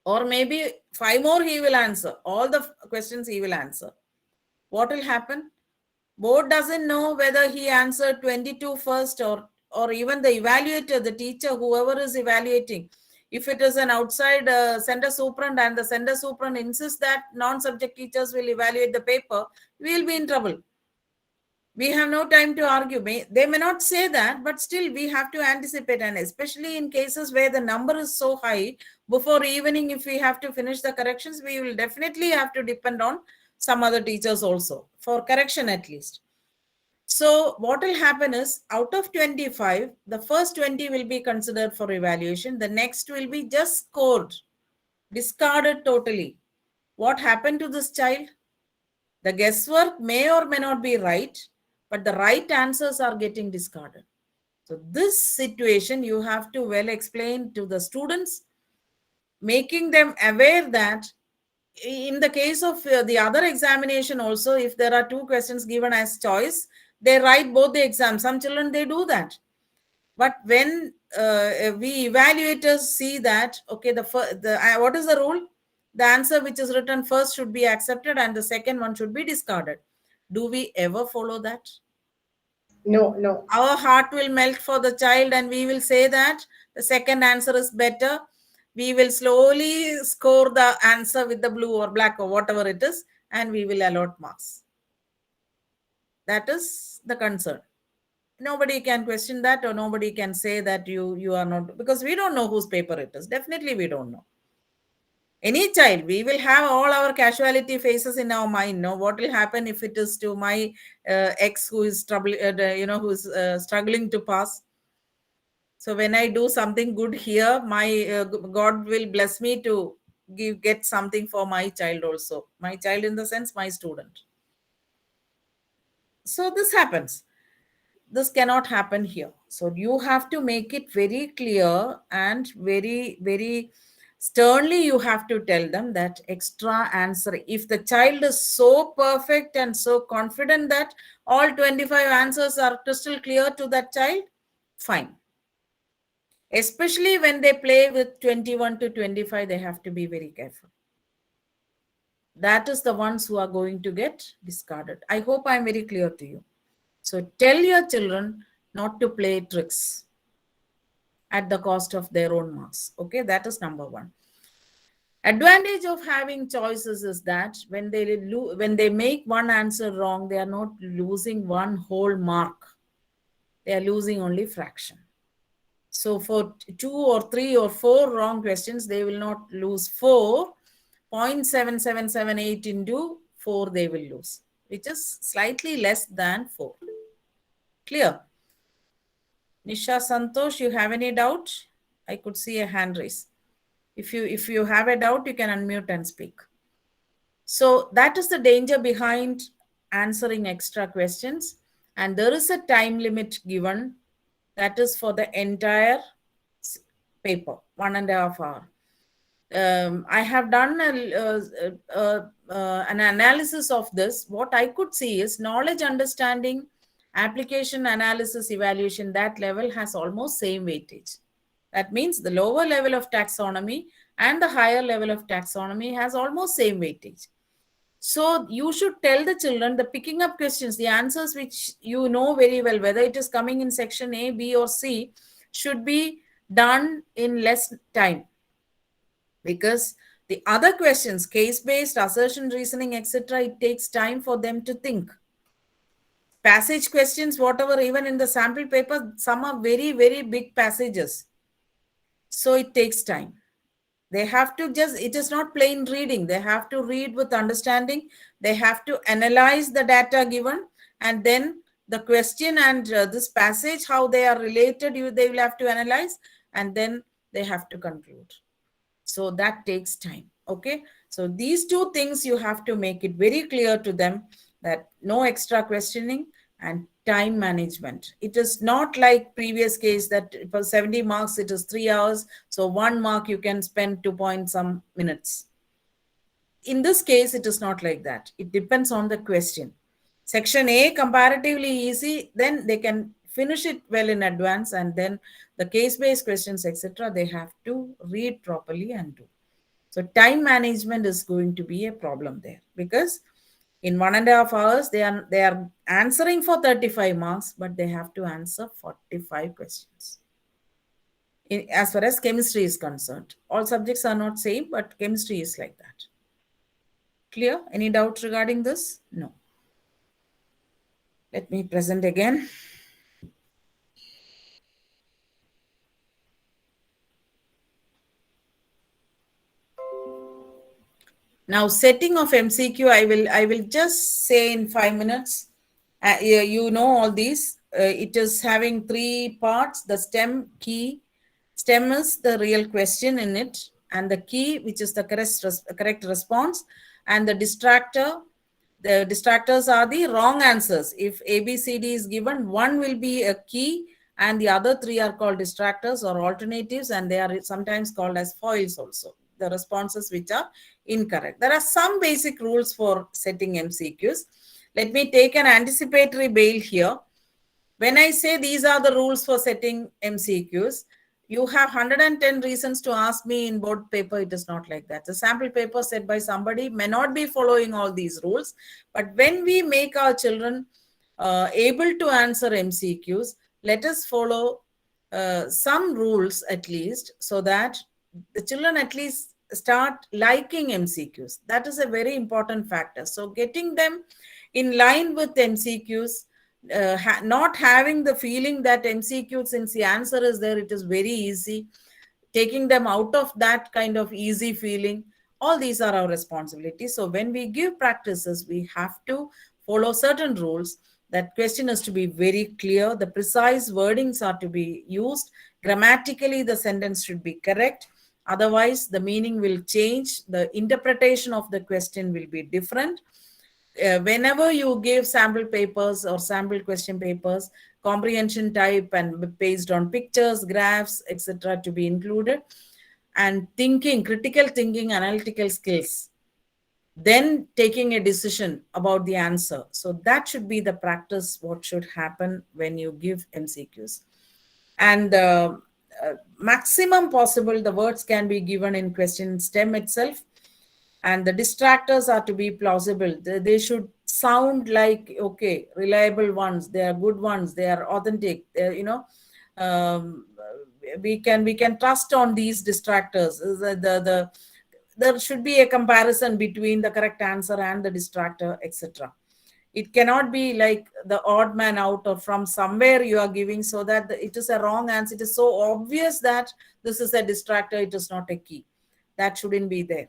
Speaker 3: Or maybe 5 more he will answer. All the questions he will answer. what will happen? Board doesn't know whether he answered 22 first, or even the evaluator, the teacher, whoever is evaluating. If it is an outside center superintendent and the center superintendent insists that non-subject teachers will evaluate the paper, we will be in trouble. We have no time to argue. They may not say that, but still we have to anticipate. And especially in cases where the number is so high, before evening, if we have to finish the corrections, we will definitely have to depend on some other teachers also, for correction at least. So what will happen is, out of 25, the first 20 will be considered for evaluation. The next will be just scored, discarded totally. What happened to this child? The guesswork may or may not be right, but the right answers are getting discarded. So this situation you have to well explain to the students, making them aware that in the case of the other examination also, if there are 2 questions given as choice, they write both the exams. Some children, they do that. But when we evaluators see that, okay, what is the rule? The answer which is written first should be accepted and the second one should be discarded. Do we ever follow that?
Speaker 8: No, no.
Speaker 3: Our heart will melt for the child and we will say that the second answer is better. We will slowly score the answer with the blue or black or whatever it is, and we will allot marks. That is the concern. Nobody can question that, or nobody can say that you are not, because we don't know whose paper it is. Definitely we don't know. Any child, we will have all our casualty faces in our mind. No, what will happen if it is to my ex who is struggling to pass? So when I do something good here, my God will bless me to get something for my child also. My child in the sense, my student. So this happens. This cannot happen here. So you have to make it very clear and very, very sternly you have to tell them that extra answer. If the child is so perfect and so confident that all 25 answers are crystal clear to that child, fine. Especially when they play with 21 to 25, they have to be very careful. That is the ones who are going to get discarded. I hope I'm very clear to you. So tell your children not to play tricks at the cost of their own marks. Okay, that is number 1. Advantage of having choices is that when they make one answer wrong, they are not losing one whole mark. They are losing only fraction. So for 2 or 3 or 4 wrong questions, they will not lose 4. 0.7778 into 4 they will lose, which is slightly less than 4. Clear? Nisha Santosh, you have any doubt? I could see a hand raise. If you have a doubt, you can unmute and speak. So that is the danger behind answering extra questions. And there is a time limit given that is for the entire paper, 1.5 hours. I have done an analysis of this. What I could see is knowledge, understanding, application, analysis, evaluation, that level has almost same weightage. That means the lower level of taxonomy and the higher level of taxonomy has almost same weightage. So you should tell the children the picking up questions, the answers which you know very well, whether it is coming in section A, B or C, should be done in less time. Because the other questions, case-based, assertion, reasoning, etc., it takes time for them to think. Passage questions, whatever, even in the sample paper, some are very, very big passages. So it takes time. They have to it is not plain reading. They have to read with understanding. They have to analyze the data given, and then the question and this passage, how they are related, they will have to analyze, and then they have to conclude. So that takes time. Okay. So these 2 things you have to make it very clear to them, that no extra questioning and time management. It is not like previous case that for 70 marks, it is 3 hours. So 1 mark you can spend 2 point some minutes. In this case, it is not like that. It depends on the question. Section A, comparatively easy, then they can finish it well in advance, and then the case-based questions, etc., they have to read properly and do. So time management is going to be a problem there, because In 1.5 hours, they are answering for 35 marks, but they have to answer 45 questions. As far as chemistry is concerned, all subjects are not same, but chemistry is like that. Clear? Any doubt regarding this? No. Let me present again. Now, setting of MCQ, I will just say in 5 minutes. You know all these. It is having 3 parts. The stem, key. Stem is the real question in it, and the key, which is the correct response, and the distractor. The distractors are the wrong answers. If A, B, C, D is given, one will be a key, and the other 3 are called distractors or alternatives, and they are sometimes called as foils also. The responses which are incorrect. There are some basic rules for setting MCQs. Let me take an anticipatory bail here. When I say these are the rules for setting MCQs, you have 110 reasons to ask me in board paper. It is not like that. The sample paper set by somebody may not be following all these rules, but when we make our children able to answer MCQs, let us follow some rules at least, so that the children at least start liking MCQs. That is a very important factor. So getting them in line with MCQs, not having the feeling that MCQ, since the answer is there, it is very easy, taking them out of that kind of easy feeling, all these are our responsibilities. So when we give practices, we have to follow certain rules. That question is to be very clear. The precise wordings are to be used. Grammatically, the sentence should be correct. Otherwise, the meaning will change. The interpretation of the question will be different. Whenever you give sample papers or sample question papers, comprehension type and based on pictures, graphs, etc. to be included, and thinking, critical thinking, analytical skills, then taking a decision about the answer. So that should be the practice, what should happen when you give MCQs. And maximum possible, the words can be given in question stem itself. And the distractors are to be plausible. They should sound like, okay, reliable ones. They are good ones. They are authentic. We can trust on these distractors. There should be a comparison between the correct answer and the distractor, etc. It cannot be like the odd man out or from somewhere you are giving, so that it is a wrong answer. It is so obvious that this is a distractor. It is not a key. That shouldn't be there.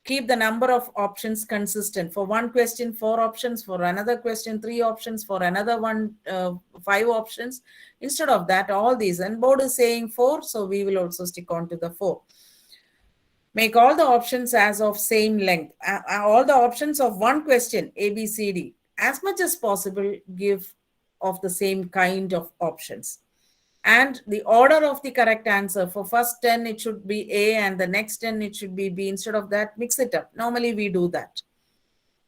Speaker 3: Keep the number of options consistent. For one question, 4 options. For another question, 3 options. For another one, 5 options. Instead of that, all these. And board is saying 4, so we will also stick on to the 4. Make all the options as of same length. All the options of one question, A, B, C, D. As much as possible, give of the same kind of options. And the order of the correct answer, for first 10, it should be A, and the next 10, it should be B. Instead of that, mix it up. Normally, we do that.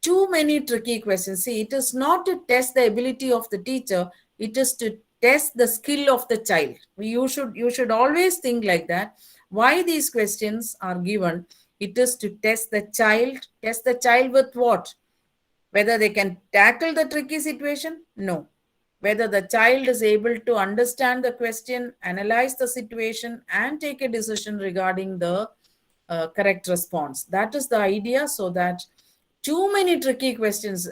Speaker 3: Too many tricky questions. See, it is not to test the ability of the teacher. It is to test the skill of the child. You should always think like that. Why these questions are given? It is to test the child. Test the child with what? Whether they can tackle the tricky situation? No. Whether the child is able to understand the question, analyze the situation, and take a decision regarding the correct response. That is the idea, so that too many tricky questions,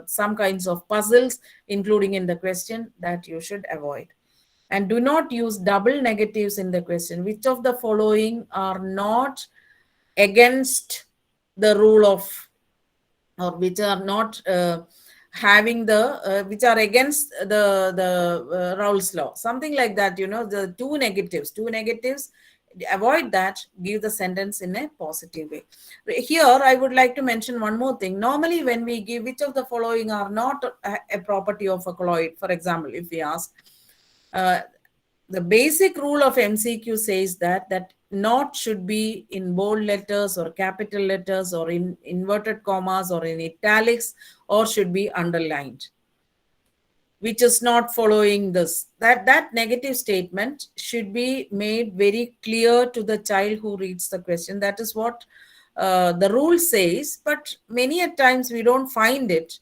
Speaker 3: some kinds of puzzles, including in the question, that you should avoid. And do not use double negatives in the question. Which of the following are not against the rule of, or which are not having the which are against the Raoult's law, something like that. The two negatives, avoid that. Give the sentence in a positive way. Here I would like to mention one more thing. Normally when we give which of the following are not a property of a colloid, for example, if we ask, the basic rule of MCQ says that not should be in bold letters or capital letters or in inverted commas or in italics, or should be underlined. Which is not following this. That negative statement should be made very clear to the child who reads the question. That is what the rule says, but many a times we don't find it.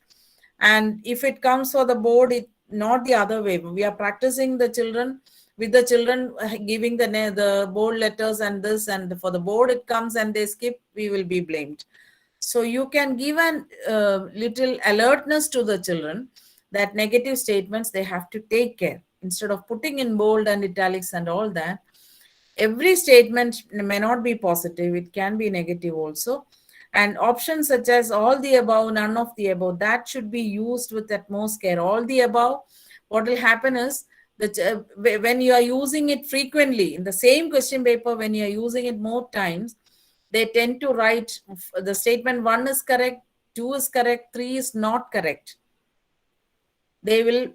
Speaker 3: And if it comes for the board, it not the other way. We are practicing the children with the children giving the board letters and this, and for the board it comes and they skip, we will be blamed. So you can give a little alertness to the children that negative statements they have to take care. Instead of putting in bold and italics and all that, every statement may not be positive, it can be negative also. And options such as all the above, none of the above, that should be used with utmost care. All the above, what will happen is that when you are using it frequently in the same question paper, when you are using it more times, they tend to write the statement 1 is correct, 2 is correct, 3 is not correct. They will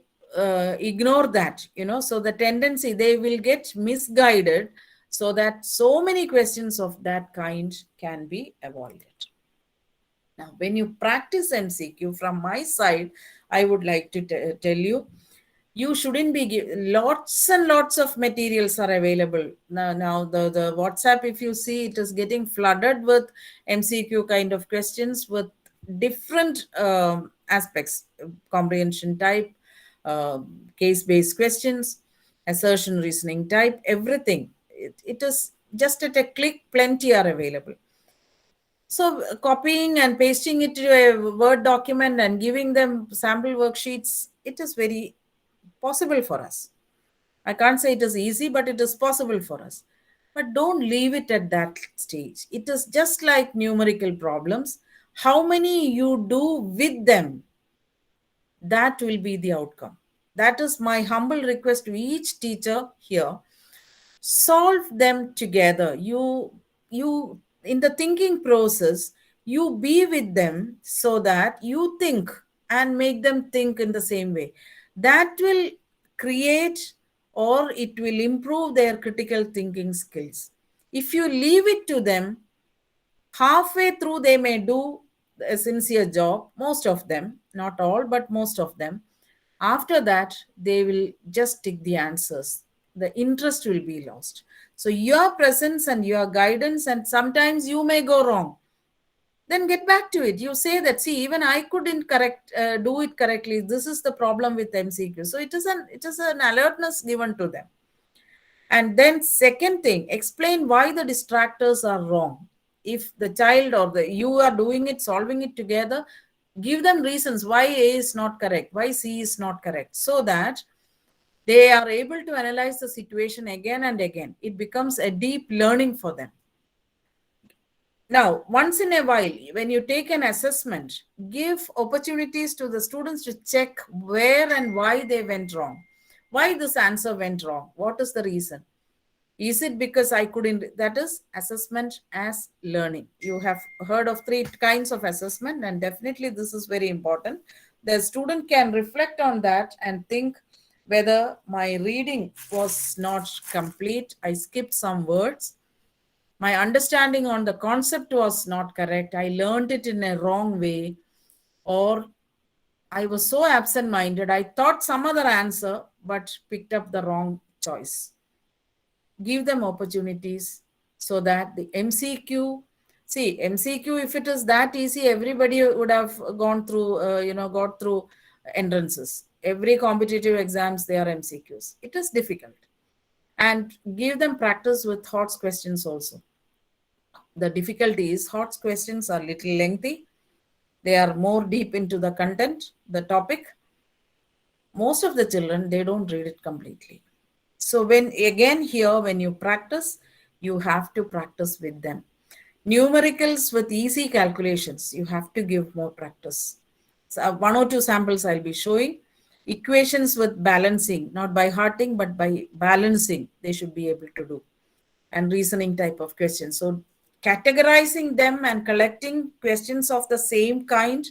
Speaker 3: ignore that, so the tendency, they will get misguided, so that so many questions of that kind can be avoided. Now, when you practice MCQ, from my side, I would like to tell you, you shouldn't be lots and lots of materials are available now. The WhatsApp, if you see, it is getting flooded with MCQ kind of questions with different aspects, comprehension type, case-based questions, assertion reasoning type, everything. It is just at a click, plenty are available. So copying and pasting it to a Word document and giving them sample worksheets, it is very possible for us. I can't say it is easy, but it is possible for us. But don't leave it at that stage. It is just like numerical problems. How many you do with them, that will be the outcome. That is my humble request to each teacher here. Solve them together. You in the thinking process, you be with them so that you think and make them think in the same way. That will create, or it will improve their critical thinking skills. If you leave it to them, halfway through they may do a sincere job, most of them, not all, but most of them. After that, they will just tick the answers. The interest will be lost. So your presence and your guidance, and sometimes you may go wrong, then get back to it. You say that, see, even I couldn't do it correctly. This is the problem with MCQ. So it is an alertness given to them. And then second thing, explain why the distractors are wrong. If the child or you are doing it, solving it together, give them reasons why A is not correct, why C is not correct, so that they are able to analyze the situation again and again. It becomes a deep learning for them. Now, once in a while, when you take an assessment, give opportunities to the students to check where and why they went wrong. Why this answer went wrong? What is the reason? Is it because I couldn't? That is assessment as learning. You have heard of 3 kinds of assessment, and definitely this is very important. The student can reflect on that and think whether my reading was not complete, I skipped some words, my understanding on the concept was not correct, I learned it in a wrong way, or I was so absent-minded, I thought some other answer but picked up the wrong choice. Give them opportunities so that the MCQ, if it is that easy, everybody would have gone through, got through entrances. Every competitive exams, they are MCQs. It is difficult. And give them practice with HOTS questions also. The difficulty is HOTS questions are little lengthy. They are more deep into the content, the topic. Most of the children, they don't read it completely. So when you practice, you have to practice with them. Numericals with easy calculations, you have to give more practice. So 1 or 2 samples I'll be showing. Equations with balancing, not by hearting, but by balancing, they should be able to do. And reasoning type of questions. So categorizing them and collecting questions of the same kind,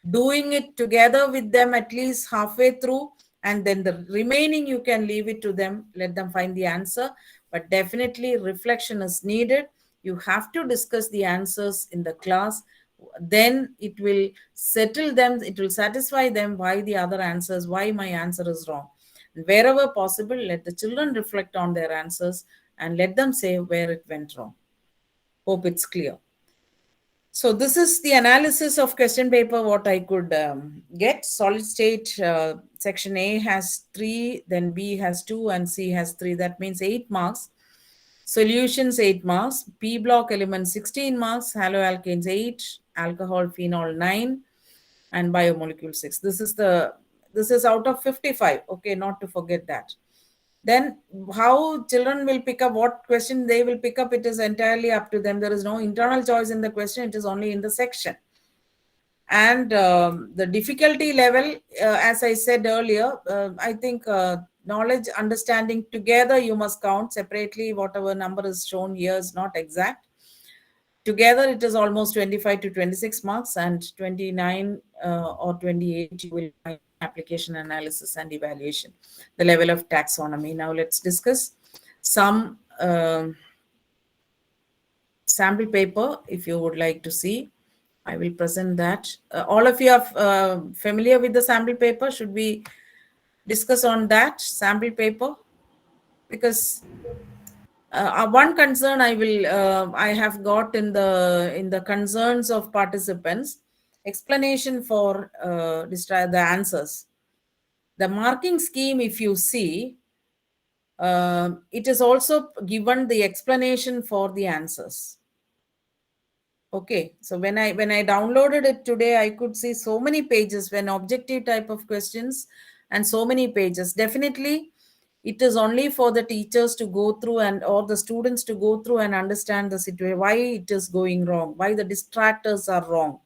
Speaker 3: doing it together with them at least halfway through, and then the remaining you can leave it to them, let them find the answer. But definitely reflection is needed. You have to discuss the answers in the class. Then it will settle them, it will satisfy them why the other answers, why my answer is wrong. And wherever possible, let the children reflect on their answers and let them say where it went wrong. Hope it's clear. So this is the analysis of question paper, what I could get. Solid state section A has 3, then B has 2, and C has 3. That means 8 marks. Solutions 8 marks. P block elements 16 marks. Haloalkanes 8. Alcohol phenol 9. And biomolecule 6. This is out of 55. Okay, not to forget that. Then how children will pick up, what question they will pick up, it is entirely up to them. There is no internal choice in the question, it is only in the section. And the difficulty level, as I said earlier, I think knowledge, understanding together you must count. Separately, whatever number is shown here is not exact. Together it is almost 25 to 26 marks, and 29 or 28 you will find application, analysis and evaluation, the level of taxonomy. Now let's discuss some sample paper. If you would like to see, I will present that. All of you are familiar with the sample paper. Should we discuss on that sample paper? Because one concern I have got in the concerns of participants, explanation for the answers. The marking scheme, if you see, it is also given the explanation for the answers. Okay, so when I downloaded it today, I could see so many pages when objective type of questions and so many pages. Definitely, it is only for the teachers to go through or the students to go through and understand the situation, why it is going wrong, why the distractors are wrong,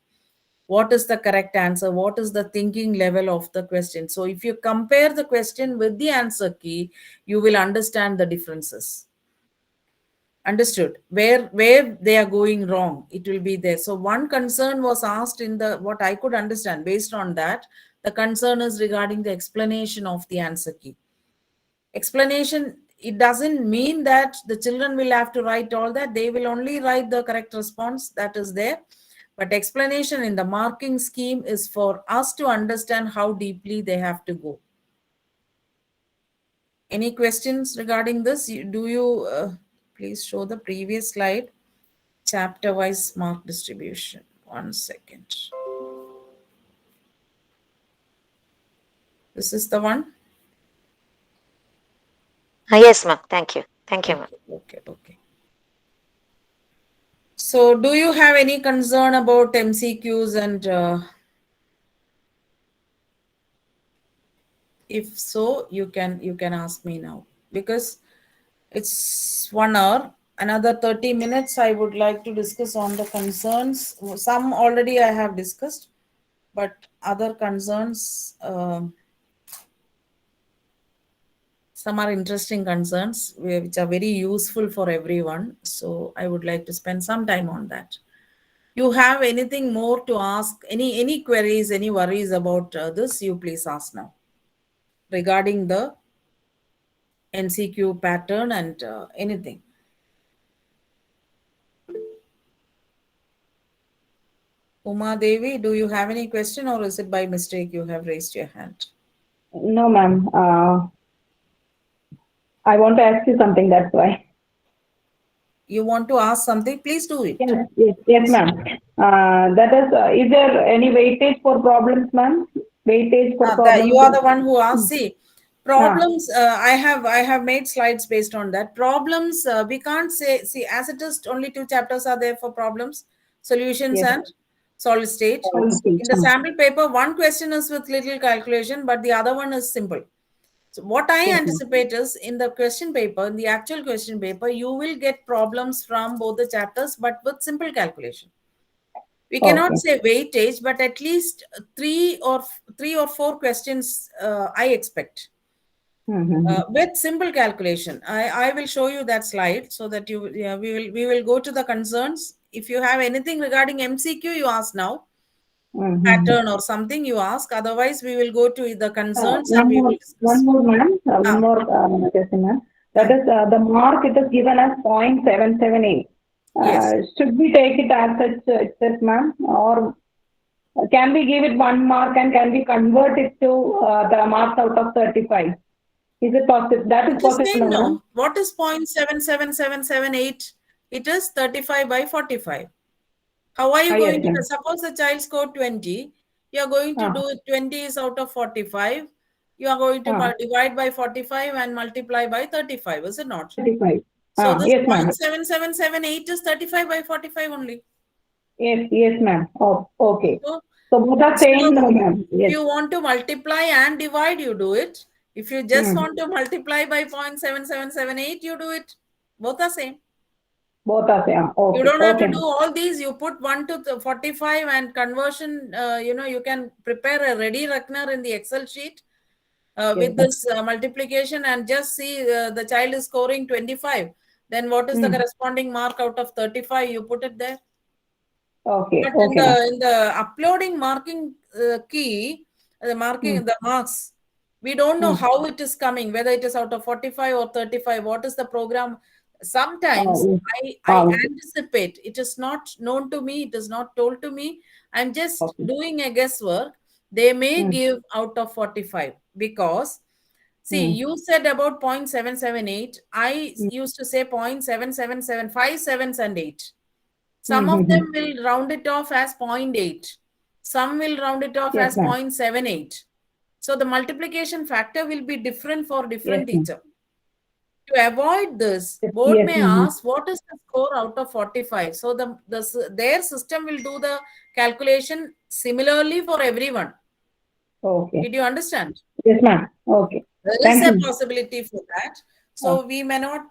Speaker 3: what is the correct answer, what is the thinking level of the question. So if you compare the question with the answer key, you will understand the differences. Understood? Where they are going wrong, it will be there. So one concern was asked in what I could understand. Based on that, the concern is regarding the explanation of the answer key. Explanation, it doesn't mean that the children will have to write all that. They will only write the correct response that is there. But explanation in the marking scheme is for us to understand how deeply they have to go. Any questions regarding this? Do you please show the previous slide, chapter wise mark distribution. 1 second. This is the one.
Speaker 9: Yes, ma'am. Thank you. Thank you, ma'am.
Speaker 3: Okay. So do you have any concern about MCQs, and if so, you can ask me now, because it's 1 hour. Another 30 minutes I would like to discuss on the concerns. Some already I have discussed, but other concerns, some are interesting concerns which are very useful for everyone. So I would like to spend some time on that. You have anything more to ask? Any queries, any worries about this? You please ask now regarding the MCQ pattern and anything. Uma Devi, do you have any question, or is it by mistake you have raised your hand?
Speaker 5: No, ma'am. I want to ask you something, that's why.
Speaker 3: You want to ask something? Please do it.
Speaker 5: Yes, ma'am. That is there any weightage for problems, ma'am? Weightage for problems?
Speaker 3: You are the one who asked. See, problems, I have made slides based on that. Problems, we can't say, see, as it is, only 2 chapters are there for problems, solutions and solid state. In the sample paper, one question is with little calculation, but the other one is simple. So what I anticipate is, in the question paper, in the actual question paper, you will get problems from both the chapters, but with simple calculation. We cannot say weightage, but at least 3 or 4 questions I expect with simple calculation. I will show you that slide so that we will go to the concerns. If you have anything regarding MCQ, you ask now. Pattern or something you ask. Otherwise, we will go to the concerns.
Speaker 5: One more, ma'am. One more question, ma'am. That is the mark. It is given as 0.778.
Speaker 3: Yes.
Speaker 5: Should we take it as such, ma'am, or can we give it 1 mark and can we convert it to the marks out of 35? Is it possible? That is possible.
Speaker 3: No. What is 0.77778? It is 35 by 45. How are you
Speaker 5: Yes,
Speaker 3: going to,
Speaker 5: ma'am.
Speaker 3: suppose the child scored 20, you are going to do 20 is out of 45. You are going to divide by 45 and multiply by 35, is it not?
Speaker 5: 35.
Speaker 3: So this
Speaker 5: Yes, ma'am.
Speaker 3: 0.7778 is 35 by 45 only.
Speaker 5: Yes, ma'am. Oh, okay.
Speaker 3: So
Speaker 5: So both are same, no, ma'am.
Speaker 3: if
Speaker 5: Yes.
Speaker 3: you want to multiply and divide, you do it. If you just want to multiply by 0.7778, you do it. Both are same.
Speaker 5: Both are same. Okay.
Speaker 3: You don't have to
Speaker 5: Okay,
Speaker 3: do all these. You put 1 to 45 and conversion, you can prepare a ready reckoner in the Excel sheet with this multiplication and just see the child is scoring 25. Then what is the corresponding mark out of 35? You put it there.
Speaker 5: Okay.
Speaker 3: But
Speaker 5: Okay, ma'am.
Speaker 3: in the uploading marking key, the marking the marks, we don't know how it is coming, whether it is out of 45 or 35. What is the program? Sometimes I anticipate. It is not known to me. It is not told to me. I'm just doing a guesswork. They may give out of 45 because, see, you said about 0.778. I used to say 0.777, 5 sevens and 8. Some of them will round it off as 0.8. Some will round it off as 0.78. So the multiplication factor will be different for different teacher. To avoid this, board may ask, what is the score out of 45? So their system will do the calculation similarly for everyone.
Speaker 5: Okay.
Speaker 3: Did you understand?
Speaker 5: Yes, ma'am. Okay.
Speaker 3: There is a possibility for that. So we may not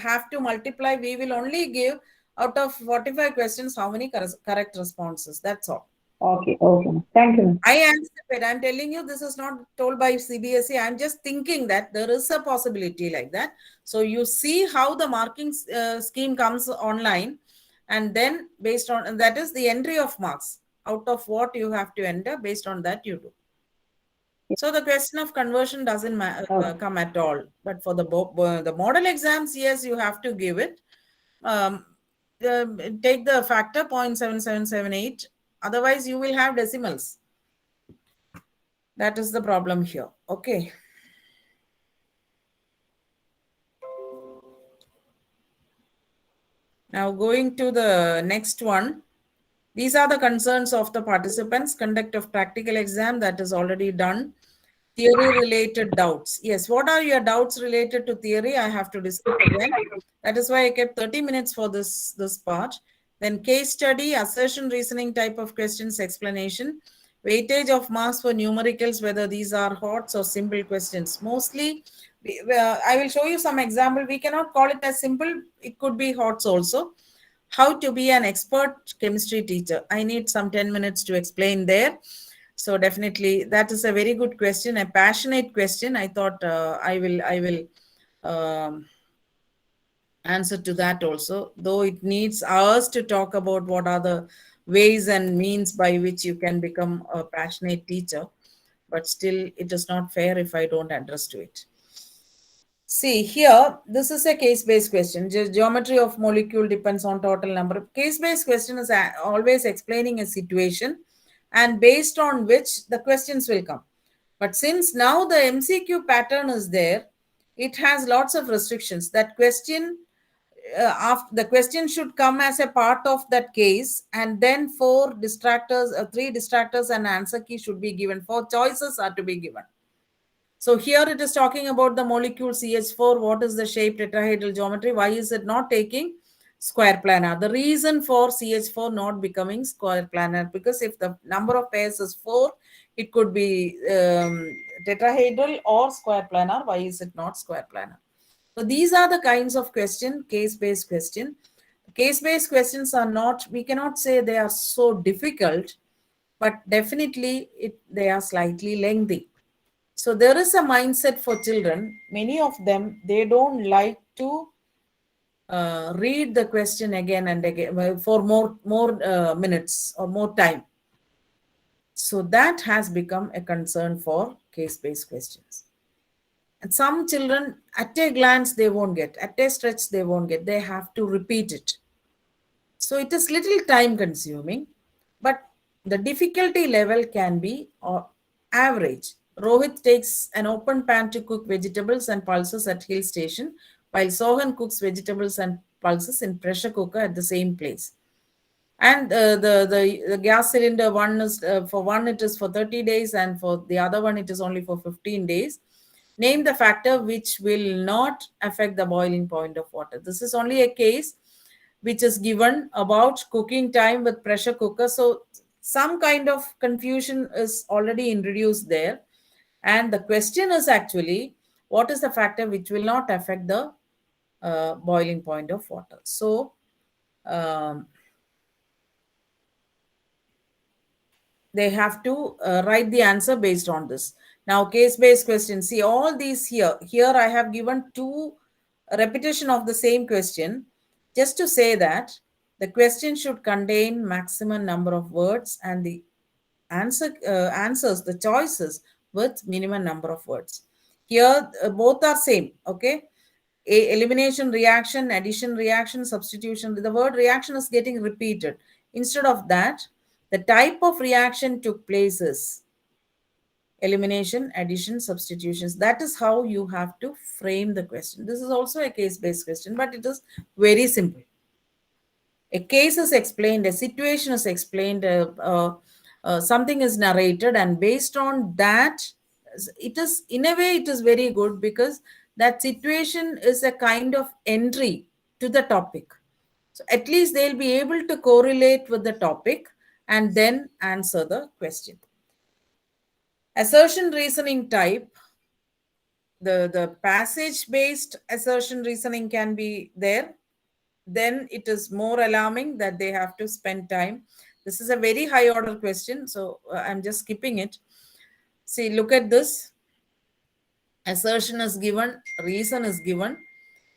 Speaker 3: have to multiply. We will only give out of 45 questions how many correct responses. That's all.
Speaker 5: Okay. Okay. Thank you.
Speaker 3: I anticipate. I'm telling you, this is not told by CBSE. I'm just thinking that there is a possibility like that. So you see how the marking scheme comes online, and then based on that is the entry of marks. Out of what you have to enter, based on that you do. So the question of conversion doesn't come at all. But for the model exams, yes, you have to give it. Take the factor 0.7778. Otherwise, you will have decimals. That is the problem here. Okay. Now going to the next one. These are the concerns of the participants. Conduct of practical exam, that is already done. Theory related doubts. Yes, what are your doubts related to theory? I have to discuss again. That is why I kept 30 minutes for this part. Then case study, assertion, reasoning type of questions, explanation. Weightage of marks for numericals, whether these are HOTS or simple questions. Mostly, I will show you some example. We cannot call it as simple. It could be HOTS also. How to be an expert chemistry teacher. I need some 10 minutes to explain there. So definitely that is a very good question, a passionate question. I thought I will answer to that also, though it needs hours to talk about what are the ways and means by which you can become a passionate teacher. But still, it is not fair if I don't address to it. See here, this is a case-based question. Geometry of molecule depends on total number. Case-based question is always explaining a situation and based on which the questions will come. But since now the MCQ pattern is there, it has lots of restrictions. That question, the question should come as a part of that case, and then 4 distractors, 3 distractors and answer key should be given. 4 choices are to be given. So here it is talking about the molecule CH4. What is the shape, tetrahedral geometry? Why is it not taking square planar? The reason for CH4 not becoming square planar, because if the number of pairs is 4, it could be tetrahedral or square planar. Why is it not square planar? So these are the kinds of question, case-based question. Case-based questions are not, we cannot say they are so difficult, but definitely they are slightly lengthy. So there is a mindset for children. Many of them, they don't like to read the question again and again for more minutes or more time. So that has become a concern for case-based questions. And some children, at a glance, they won't get. At a stretch, they won't get. They have to repeat it. So it is little time consuming, but the difficulty level can be average. Rohit takes an open pan to cook vegetables and pulses at hill station, while Sohan cooks vegetables and pulses in pressure cooker at the same place. And the gas cylinder one is for one it is for 30 days, and for the other one it is only for 15 days. Name the factor which will not affect the boiling point of water. This is only a case which is given about cooking time with pressure cooker. So some kind of confusion is already introduced there. And the question is actually, what is the factor which will not affect the boiling point of water? So they have to write the answer based on this. Now, case-based questions. See, all these here. Here I have given two repetition of the same question, just to say that the question should contain maximum number of words and the answers, the choices with minimum number of words. Here, both are same. Okay. Elimination reaction, addition reaction, substitution. The word reaction is getting repeated. Instead of that, the type of reaction took place is elimination, addition, substitutions. That is how you have to frame the question. This is also a case-based question, but it is very simple. A case is explained, a situation is explained, something is narrated, and based on that, it is, in a way, it is very good, because that situation is a kind of entry to the topic. So at least they'll be able to correlate with the topic and then answer the question. Assertion reasoning type, the passage-based assertion reasoning can be there. Then it is more alarming that they have to spend time. This is a very high order question, so I'm just skipping it. See, look at this. Assertion is given, reason is given,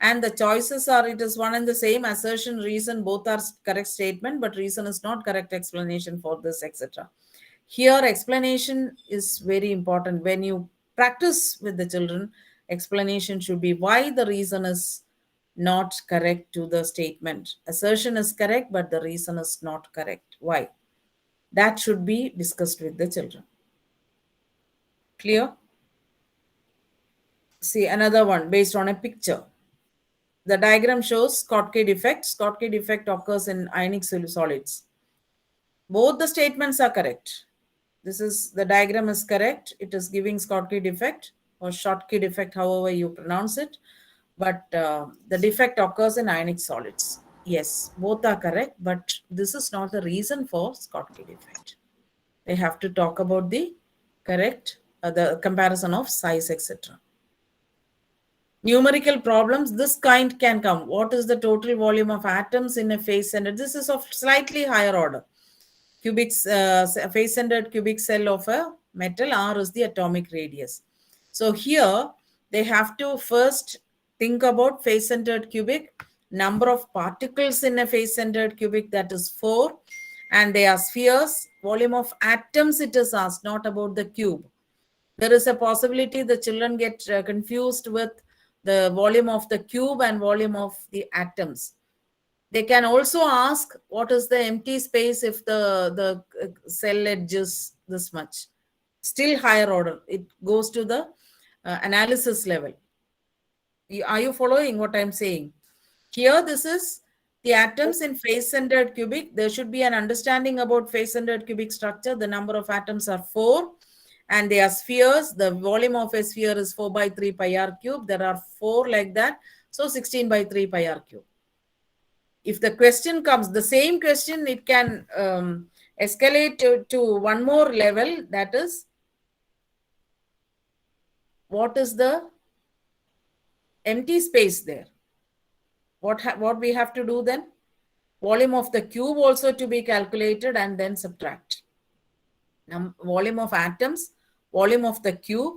Speaker 3: and the choices are, it is one and the same. Assertion, reason, both are correct statement, but reason is not correct explanation for this, etc. Here, explanation is very important. When you practice with the children, explanation should be why the reason is not correct to the statement. Assertion is correct, but the reason is not correct. Why? That should be discussed with the children. Clear? See, another one based on a picture. The diagram shows Schottky defect. Schottky defect occurs in ionic solids. Both the statements are correct. This is, the diagram is correct. It is giving Schottky defect or Schottky defect, however you pronounce it. But the defect occurs in ionic solids. Yes, both are correct, but this is not the reason for Schottky defect. They have to talk about the correct, the comparison of size, etc. Numerical problems, this kind can come. What is the total volume of atoms in a face-centered? This is of slightly higher order. Face-centered cubic cell of a metal, R is the atomic radius. So here they have to first think about face-centered cubic, number of particles in a face-centered cubic, that is 4, and they are spheres. Volume of atoms it is asked, not about the cube. There is a possibility the children get confused with the volume of the cube and volume of the atoms. They can also ask what is the empty space if the cell edge is this much. Still higher order. It goes to the analysis level. Are you following what I'm saying? Here, this is the atoms in face-centered cubic. There should be an understanding about face-centered cubic structure. The number of atoms are 4 and they are spheres. The volume of a sphere is 4 by 3 pi r cube. There are 4 like that. So 16 by 3 pi r cube. If the question comes, the same question, it can escalate to one more level. That is, what is the empty space there? What we have to do then? Volume of the cube also to be calculated and then subtract. Volume of atoms, volume of the cube,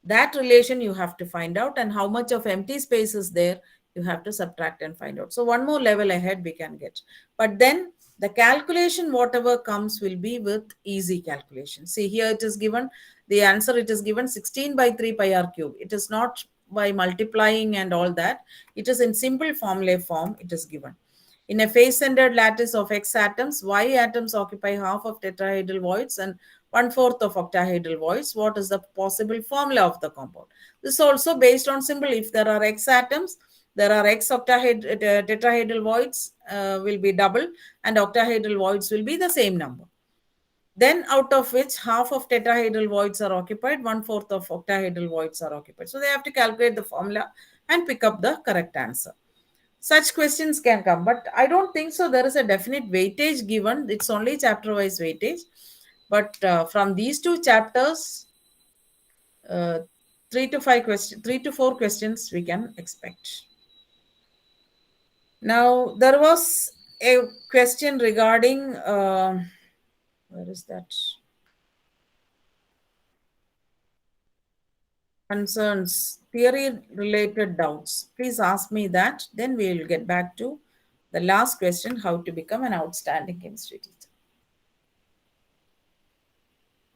Speaker 3: that relation you have to find out, and how much of empty space is there, you have to subtract and find out. So one more level ahead we can get. But then the calculation, whatever comes, will be with easy calculation. See, here it is given, the answer it is given 16 by 3 pi r cube. It is not by multiplying and all that. It is in simple formula form it is given. In a face-centered lattice of X atoms, Y atoms occupy half of tetrahedral voids and 1/4 of octahedral voids. What is the possible formula of the compound? This is also based on symbol. If there are X atoms, There are x tetrahedral voids will be double, and octahedral voids will be the same number. Then out of which half of tetrahedral voids are occupied, 1/4 of octahedral voids are occupied. So they have to calculate the formula and pick up the correct answer. Such questions can come, but I don't think so. There is a definite weightage given. It's only chapter-wise weightage. But from these two chapters, 3 to 4 questions we can expect. Now, there was a question regarding, where is that? Concerns, theory-related doubts. Please ask me that. Then we will get back to the last question, how to become an outstanding chemistry teacher.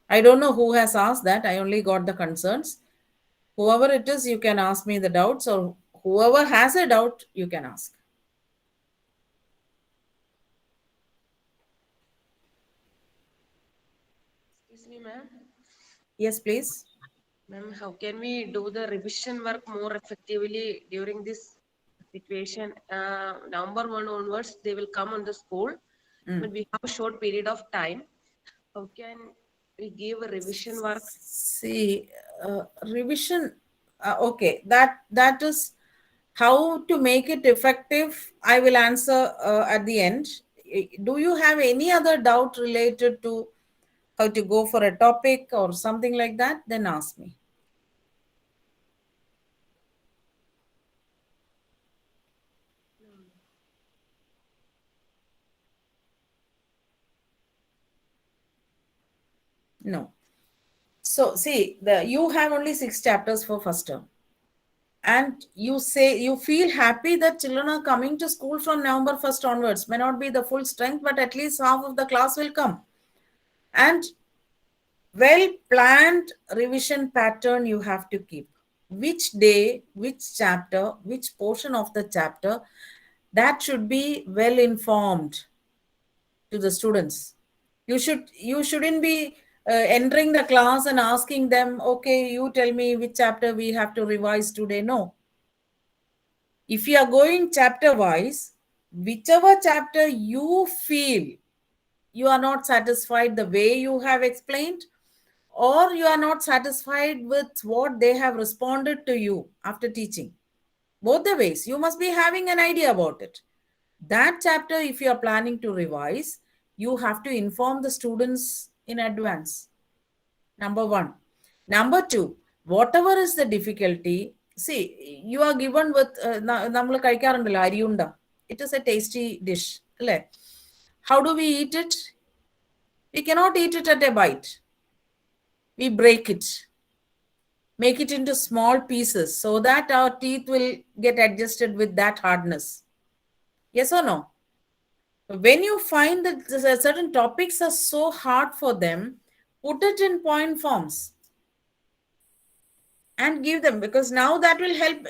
Speaker 3: I don't know who has asked that. I only got the concerns. Whoever it is, you can ask me the doubts, or whoever has a doubt, you can ask.
Speaker 10: Excuse me, ma'am.
Speaker 3: Yes, please.
Speaker 10: Ma'am, how can we do the revision work more effectively during this situation? November 1 onwards, they will come on the school, but we have a short period of time. How can we give a revision work?
Speaker 3: See, revision. Okay, that is how to make it effective. I will answer at the end. Do you have any other doubt related to how to go for a topic or something like that? Then ask me. No. So see, you have only 6 chapters for first term. And you say you feel happy that children are coming to school from November 1st onwards. May not be the full strength, but at least half of the class will come. And well-planned revision pattern you have to keep. Which day, which chapter, which portion of the chapter, that should be well informed to the students. You shouldn't be entering the class and asking them, okay, you tell me which chapter we have to revise today. No. If you are going chapter wise, whichever chapter you feel you are not satisfied the way you have explained, or you are not satisfied with what they have responded to you after teaching, both the ways, you must be having an idea about it. That chapter, if you are planning to revise, you have to inform the students in advance. Number 1. Number 2, whatever is the difficulty, see, you are given with it is a tasty dish. How do we eat it? We cannot eat it at a bite. We break it, make it into small pieces so that our teeth will get adjusted with that hardness. Yes or no? When you find that certain topics are so hard for them, put it in point forms and give them, because now that will help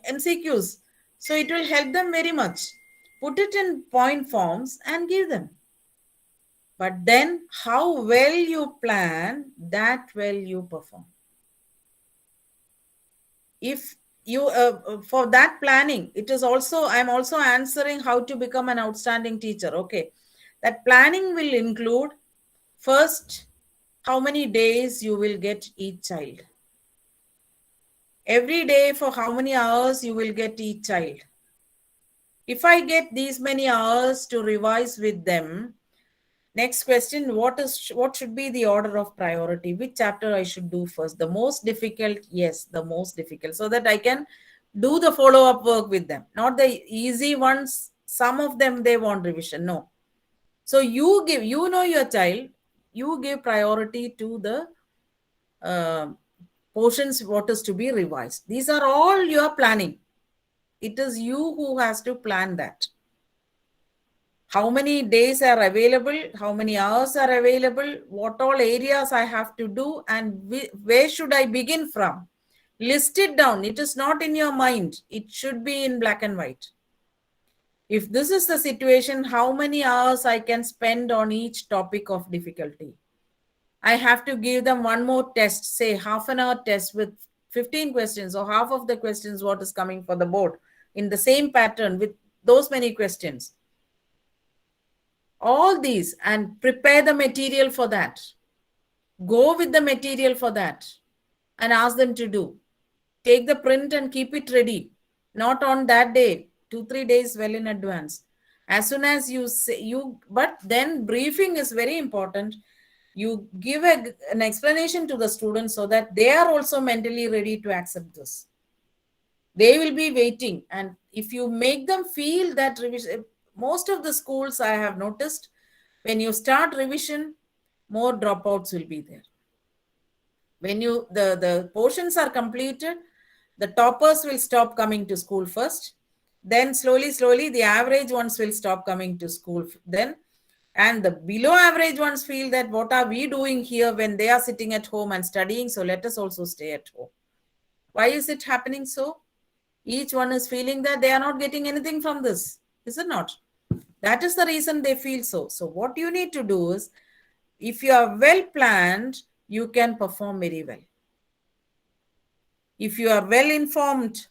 Speaker 3: MCQs. So it will help them very much. Put it in point forms and give them. But then how well you plan, that well you perform. If you, for that planning, it is also, I'm also answering how to become an outstanding teacher. Okay. That planning will include, first, how many days you will get each child. Every day for how many hours you will get each child. If I get these many hours to revise with them, next question, what should be the order of priority? Which chapter I should do first? The most difficult? Yes, the most difficult, so that I can do the follow-up work with them. Not the easy ones. Some of them, they want revision. No. So you give, your child, you give priority to the portions what is to be revised. These are all your planning. It is you who has to plan that. How many days are available, how many hours are available, what all areas I have to do, and where should I begin from? List it down. It is not in your mind. It should be in black and white. If this is the situation, how many hours I can spend on each topic of difficulty? I have to give them one more test, say half an hour test with 15 questions or half of the questions what is coming for the board. in the same pattern with those many questions. All these, and prepare the material for that. Go with the material for that and ask them to do. Take the print and keep it ready. Not on that day, 2-3 days well in advance. As soon as you say but then briefing is very important. You give an explanation to the students so that they are also mentally ready to accept this. They will be waiting. And if you make them feel that revision, most of the schools I have noticed, when you start revision, more dropouts will be there. When the portions are completed, the toppers will stop coming to school first. Then slowly, the average ones will stop coming to school then. And the below average ones feel that what are we doing here when they are sitting at home and studying? So let us also stay at home. Why is it happening so? Each one is feeling that they are not getting anything from this. Is it not? That is the reason they feel so. So what you need to do is, if you are well planned, you can perform very well. If you are well informed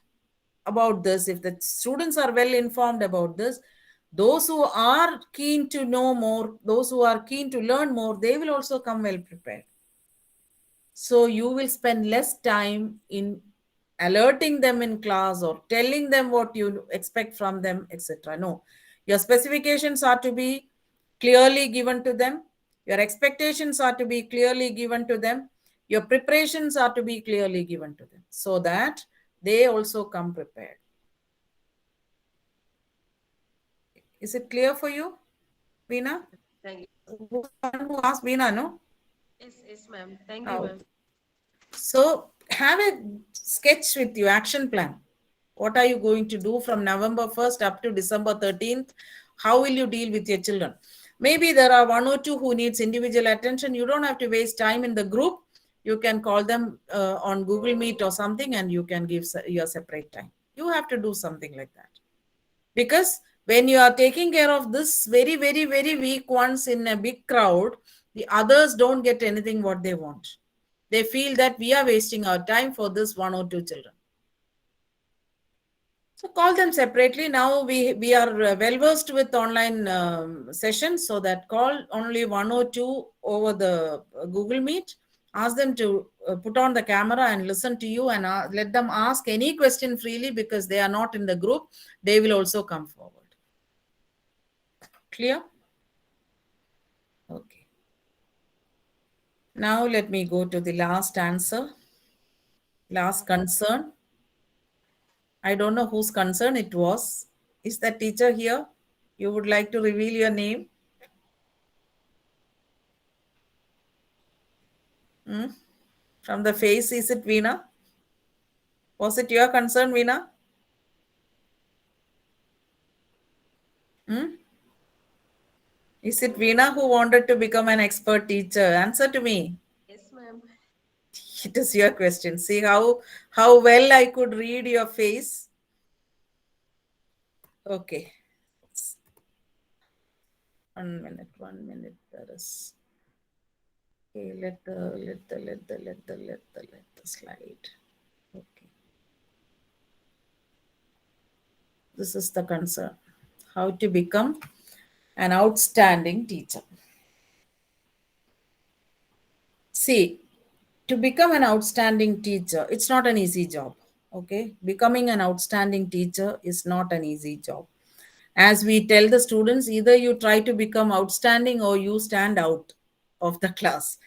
Speaker 3: about this, if the students are well informed about this, those who are keen to know more, those who are keen to learn more, they will also come well prepared. So you will spend less time in alerting them in class or telling them what you expect from them, etc. No, your specifications are to be clearly given to them. Your expectations are to be clearly given to them. Your preparations are to be clearly given to them so that they also come prepared. Is it clear for you, Veena?
Speaker 10: Thank you.
Speaker 3: Who asked Veena, no?
Speaker 10: Yes, ma'am. Thank you, ma'am.
Speaker 3: So have a sketch with your action plan. What are you going to do from November 1st up to December 13th? How will you deal with your children? Maybe there are 1 or 2 who needs individual attention. You don't have to waste time in the group. You can call them on Google Meet or something, and you can give your separate time. You have to do something like that. Because when you are taking care of this very, very, very weak ones in a big crowd, the others don't get anything what they want. They feel that we are wasting our time for this 1 or 2 children. So call them separately. Now we are well versed with online sessions, so that call only 1 or 2 over the Google Meet. Ask them to put on the camera and listen to you, and let them ask any question freely, because they are not in the group. They will also come forward. Clear? Okay. Now let me go to the last answer. Last concern. I don't know whose concern it was. Is the teacher here? You would like to reveal your name? From the face, is it Veena? Was it your concern, Veena? Is it Veena who wanted to become an expert teacher? Answer to me.
Speaker 10: Yes, ma'am.
Speaker 3: It is your question. See how well I could read your face. Okay. 1 minute. There is. Okay, let the slide. Okay. This is the concern. How to become an outstanding teacher. See, to become an outstanding teacher, it's not an easy job. Okay, becoming an outstanding teacher is not an easy job. As we tell the students, either you try to become outstanding or you stand out of the class.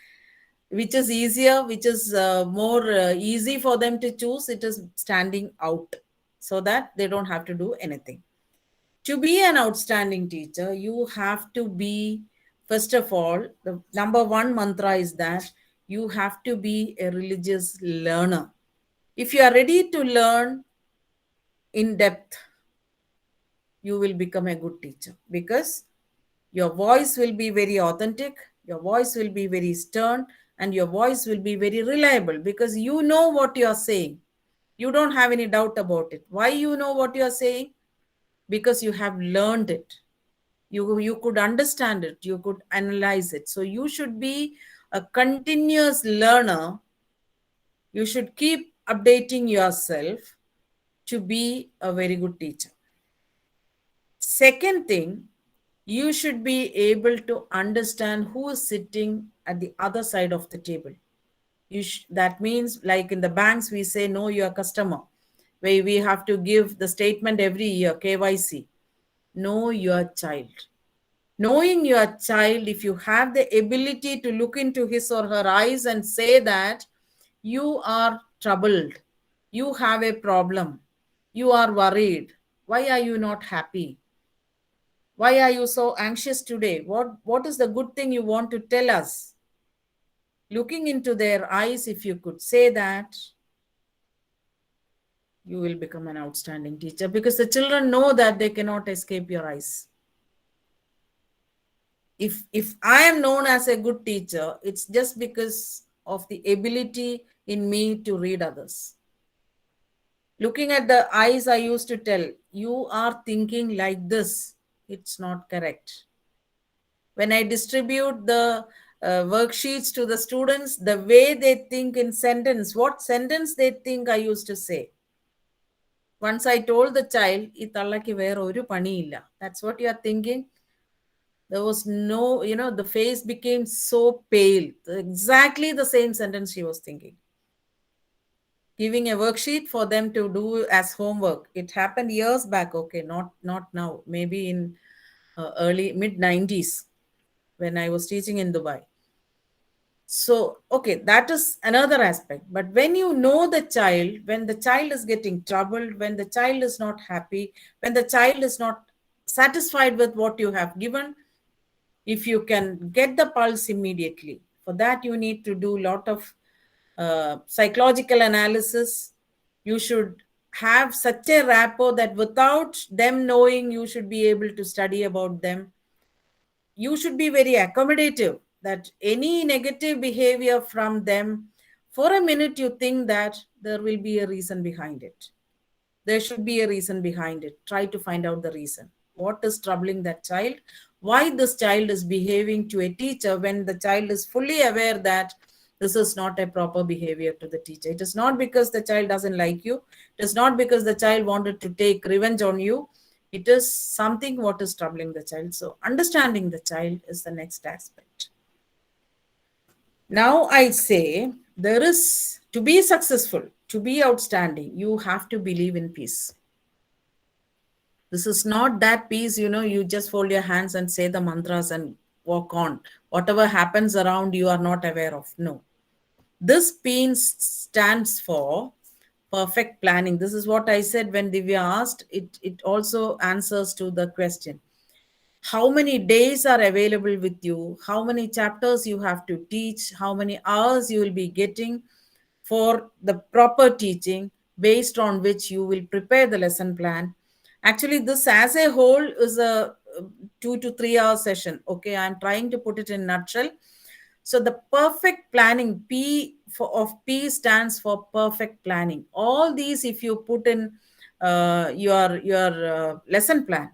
Speaker 3: Which is easier, which is more easy for them to choose? It is standing out, so that they don't have to do anything. To be an outstanding teacher, you have to be, first of all, the number 1 mantra is that you have to be a religious learner. If you are ready to learn in depth, you will become a good teacher, because your voice will be very authentic, your voice will be very stern, and your voice will be very reliable, because you know what you are saying. You don't have any doubt about it. Why you know what you are saying? Because you have learned it. You could understand it. You could analyze it. So you should be a continuous learner. You should keep updating yourself. to be a very good teacher. Second thing, you should be able to understand who is sitting at the other side of the table. That means, like in the banks, we say know your customer, where we have to give the statement every year, KYC. Know your child. Knowing your child, if you have the ability to look into his or her eyes and say that you are troubled, you have a problem, you are worried, why are you not happy? Why are you so anxious today? What is the good thing you want to tell us? Looking into their eyes, if you could say that, you will become an outstanding teacher, because the children know that they cannot escape your eyes. If I am known as a good teacher, it's just because of the ability in me to read others. Looking at the eyes, I used to tell, you are thinking like this. It's not correct. When I distribute the worksheets to the students, the way they think in sentence, what sentence they think I used to say. Once I told the child, that's what you are thinking. There was no, the face became so pale. Exactly the same sentence she was thinking. Giving a worksheet for them to do as homework. It happened years back, okay, not now, maybe in early mid-90s when I was teaching in Dubai. So, okay, that is another aspect. But when you know the child, when the child is getting troubled, when the child is not happy, when the child is not satisfied with what you have given, if you can get the pulse immediately, for that you need to do a lot of psychological analysis. You should have such a rapport that without them knowing, you should be able to study about them. You should be very accommodative, that any negative behavior from them, for a minute you think that there will be a reason behind it. There should be a reason behind it. Try to find out the reason. What is troubling that child? Why this child is behaving to a teacher when the child is fully aware that this is not a proper behavior to the teacher. It is not because the child doesn't like you. It is not because the child wanted to take revenge on you. It is something what is troubling the child. So understanding the child is the next aspect. Now I say, there is, to be successful, to be outstanding, you have to believe in peace. This is not that peace, you just fold your hands and say the mantras and walk on. Whatever happens around you are not aware of. No. This peace stands for perfect planning. This is what I said when Divya asked. It also answers to the question. How many days are available with you? How many chapters you have to teach? How many hours you will be getting for the proper teaching, based on which you will prepare the lesson plan. Actually, this as a whole is a 2 to 3 hour session. Okay, I'm trying to put it in a nutshell. So the perfect planning, of P stands for perfect planning. All these, if you put in your lesson plan,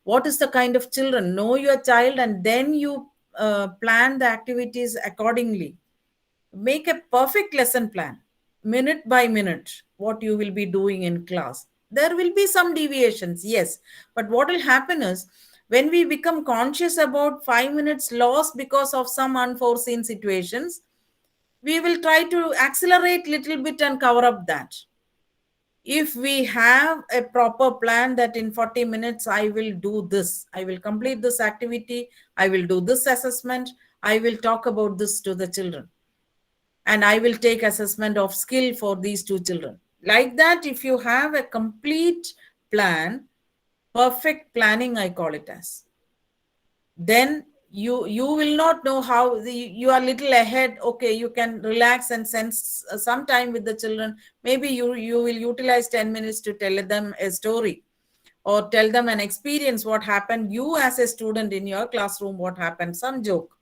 Speaker 3: what is the kind of children? Know your child, and then you plan the activities accordingly. Make a perfect lesson plan, minute by minute, what you will be doing in class. There will be some deviations, yes. But what will happen is, when we become conscious about 5 minutes lost because of some unforeseen situations, we will try to accelerate little bit and cover up that. If we have a proper plan that in 40 minutes, I will do this, I will complete this activity, I will do this assessment, I will talk about this to the children, and I will take assessment of skill for these 2 children. Like that, if you have a complete plan, perfect planning, I call it as, then you will not know how you are little ahead. Okay, you can relax and sense some time with the children. Maybe you will utilize 10 minutes to tell them a story, or tell them an experience, what happened, you as a student in your classroom, what happened, some joke.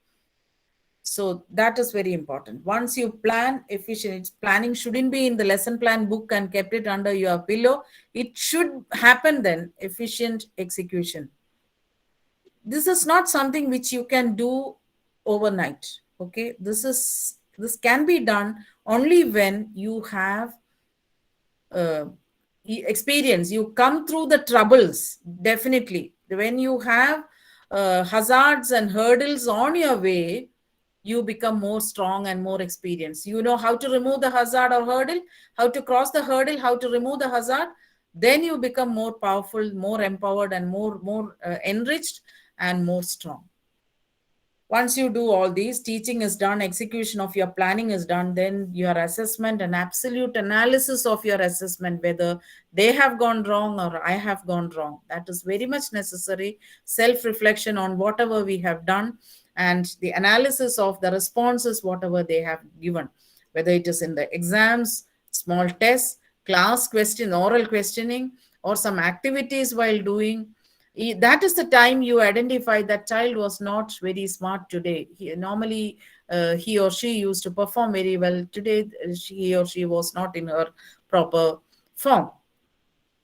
Speaker 3: So that is very important. Once you plan efficient, planning shouldn't be in the lesson plan book and kept it under your pillow. It should happen then, efficient execution. This is not something which you can do overnight. Okay, this can be done only when you have experience, you come through the troubles. Definitely, when you have hazards and hurdles on your way, you become more strong and more experienced. You know how to remove the hazard or hurdle, how to cross the hurdle, how to remove the hazard. Then you become more powerful, more empowered, and more enriched and more strong. Once you do all these, teaching is done, execution of your planning is done, then your assessment and absolute analysis of your assessment, whether they have gone wrong or I have gone wrong, that is very much necessary. Self-reflection on whatever we have done and the analysis of the responses, whatever they have given, whether it is in the exams, small tests, class question, oral questioning, or some activities while doing. That is the time you identify that child was not very smart today. Normally, he or she used to perform very well. Today, he or she was not in her proper form.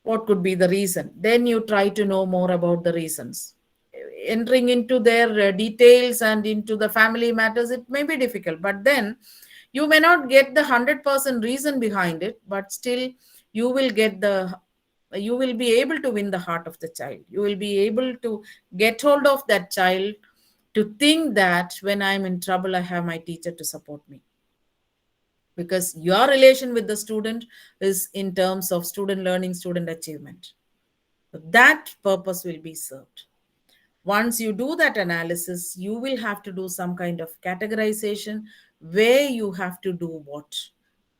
Speaker 3: What could be the reason? Then you try to know more about the reasons. Entering into their details and into the family matters, it may be difficult, but then you may not get the 100% reason behind it, but still you will be able to win the heart of the child. You will be able to get hold of that child to think that when I'm in trouble, I have my teacher to support me. Because your relation with the student is in terms of student learning, student achievement. That purpose will be served. Once you do that analysis, you will have to do some kind of categorization where you have to do what.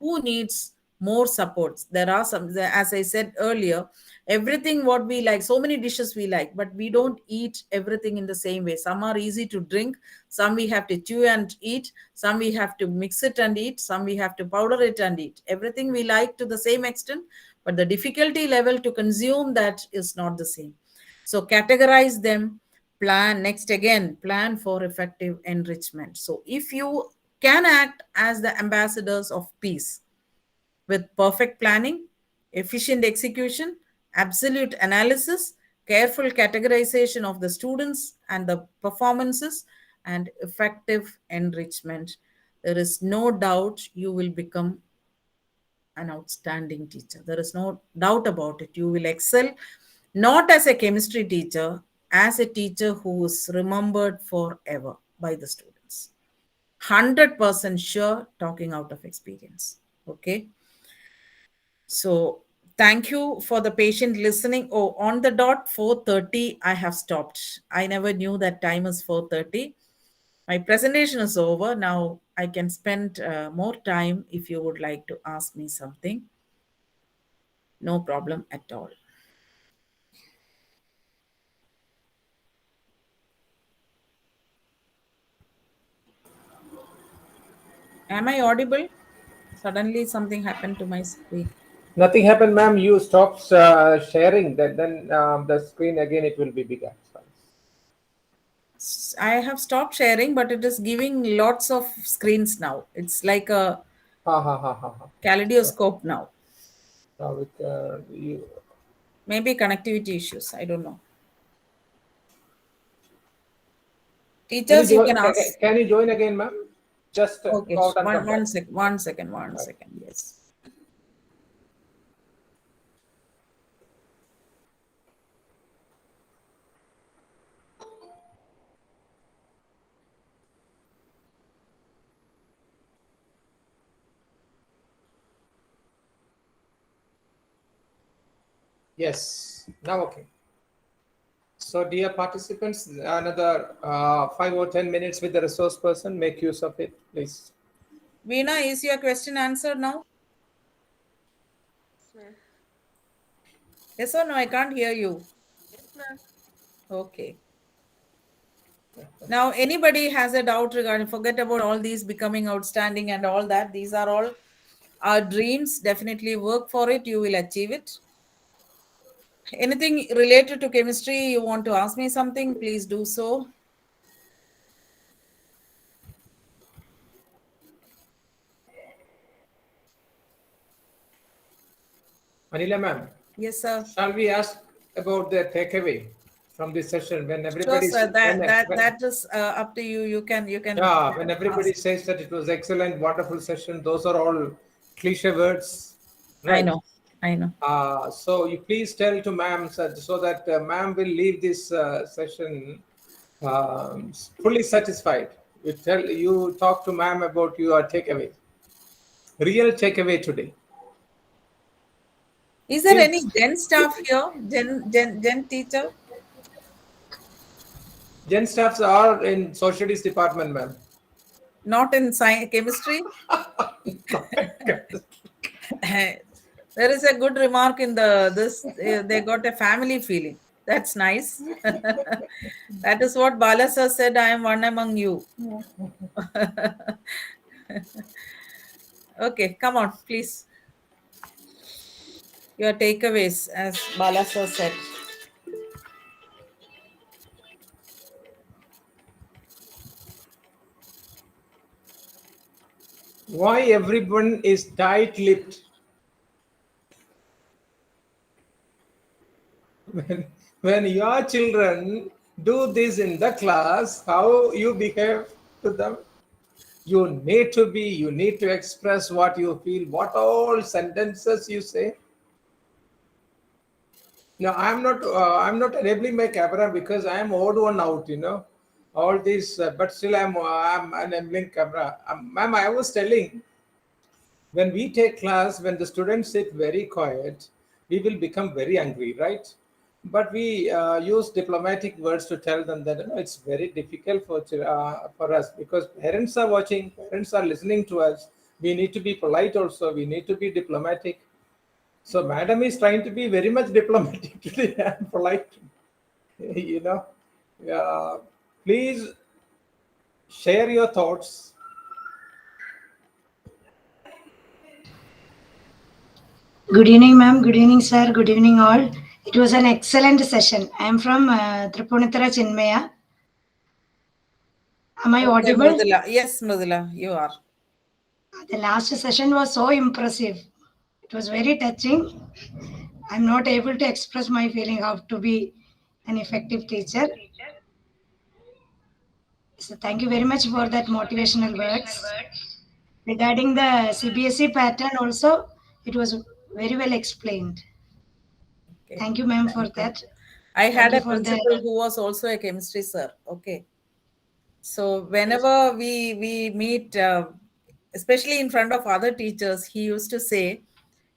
Speaker 3: Who needs more supports? There are some, as I said earlier, everything what we like, so many dishes we like, but we don't eat everything in the same way. Some are easy to drink, some we have to chew and eat, some we have to mix it and eat, some we have to powder it and eat. Everything we like to the same extent, but the difficulty level to consume that is not the same. So categorize them, plan for effective enrichment. So if you can act as the ambassadors of peace with perfect planning, efficient execution, absolute analysis, careful categorization of the students and the performances, and effective enrichment, there is no doubt you will become an outstanding teacher. There is no doubt about it. You will excel, not as a chemistry teacher, as a teacher who is remembered forever by the students. 100% sure, talking out of experience. Okay. So thank you for the patient listening. Oh, on the dot 4:30, I have stopped. I never knew that time is 4:30. My presentation is over. Now I can spend more time if you would like to ask me something. No problem at all. Am I audible? Suddenly something happened to my screen.
Speaker 1: Nothing happened, ma'am. You stopped sharing. Then the screen again, it will be bigger.
Speaker 3: I have stopped sharing, but it is giving lots of screens now. It's like a kaleidoscope now. Maybe connectivity issues. I don't know. Teachers, you can ask.
Speaker 1: Can you join again, ma'am? Just
Speaker 3: Okay. One second. Yes.
Speaker 1: Yes. Now okay. So, dear participants, another 5 or 10 minutes with the resource person. Make use of it, please.
Speaker 3: Veena, is your question answered now?
Speaker 10: Yes, ma'am.
Speaker 3: Yes or no? I can't hear you.
Speaker 10: Yes, ma'am.
Speaker 3: Okay. Now, anybody has a doubt regarding, forget about all these becoming outstanding and all that. These are all our dreams. Definitely work for it. You will achieve it. Anything related to chemistry, you want to ask me something, please do so.
Speaker 1: Anila ma'am.
Speaker 3: Yes, sir.
Speaker 1: Shall we ask about the takeaway from this session when everybody?
Speaker 3: Sure, sir. That is up to you. You can.
Speaker 1: Yeah, when everybody says that it was excellent, wonderful session, those are all cliche words.
Speaker 3: Right? I know. I know.
Speaker 1: So you please tell to ma'am so that ma'am will leave this session fully satisfied. You talk to ma'am about your takeaway, real takeaway today.
Speaker 3: Is there any
Speaker 1: Please.
Speaker 3: Gen staff here? Gen teacher?
Speaker 1: Gen staffs are in social studies department, ma'am.
Speaker 3: Not in chemistry? There is a good remark in this. They got a family feeling. That's nice. That is what Bala sir said. I am one among you. Okay, come on, please. Your takeaways, as Bala sir said.
Speaker 1: Why everyone is tight-lipped? When your children do this in the class, how you behave to them? You need to express what you feel, what all sentences you say. No, I'm not enabling my camera because I am odd one out, all these, but still I'm enabling camera. Ma'am, I was telling, when we take class, when the students sit very quiet, we will become very angry, right? But we use diplomatic words to tell them that it's very difficult for us because parents are watching, parents are listening to us. We need to be polite also. We need to be diplomatic. So madam is trying to be very much diplomatic today and polite. Please share your thoughts.
Speaker 2: Good evening, ma'am. Good evening, sir. Good evening, all. It was an excellent session. I am from Tripunithara Chinmaya. Am I
Speaker 3: Okay,
Speaker 2: audible?
Speaker 3: Mridula. Yes, Mridula, you are.
Speaker 2: The last session was so impressive. It was very touching. I'm not able to express my feeling how to be an effective teacher. So thank you very much for that motivational words. Regarding the CBSE pattern also, it was very well explained.
Speaker 3: Okay.
Speaker 2: Thank you, ma'am, for that.
Speaker 3: I had
Speaker 2: Thank you
Speaker 3: a
Speaker 2: for the-
Speaker 3: principal who was also a chemistry sir. Okay. So whenever we meet, especially in front of other teachers, he used to say,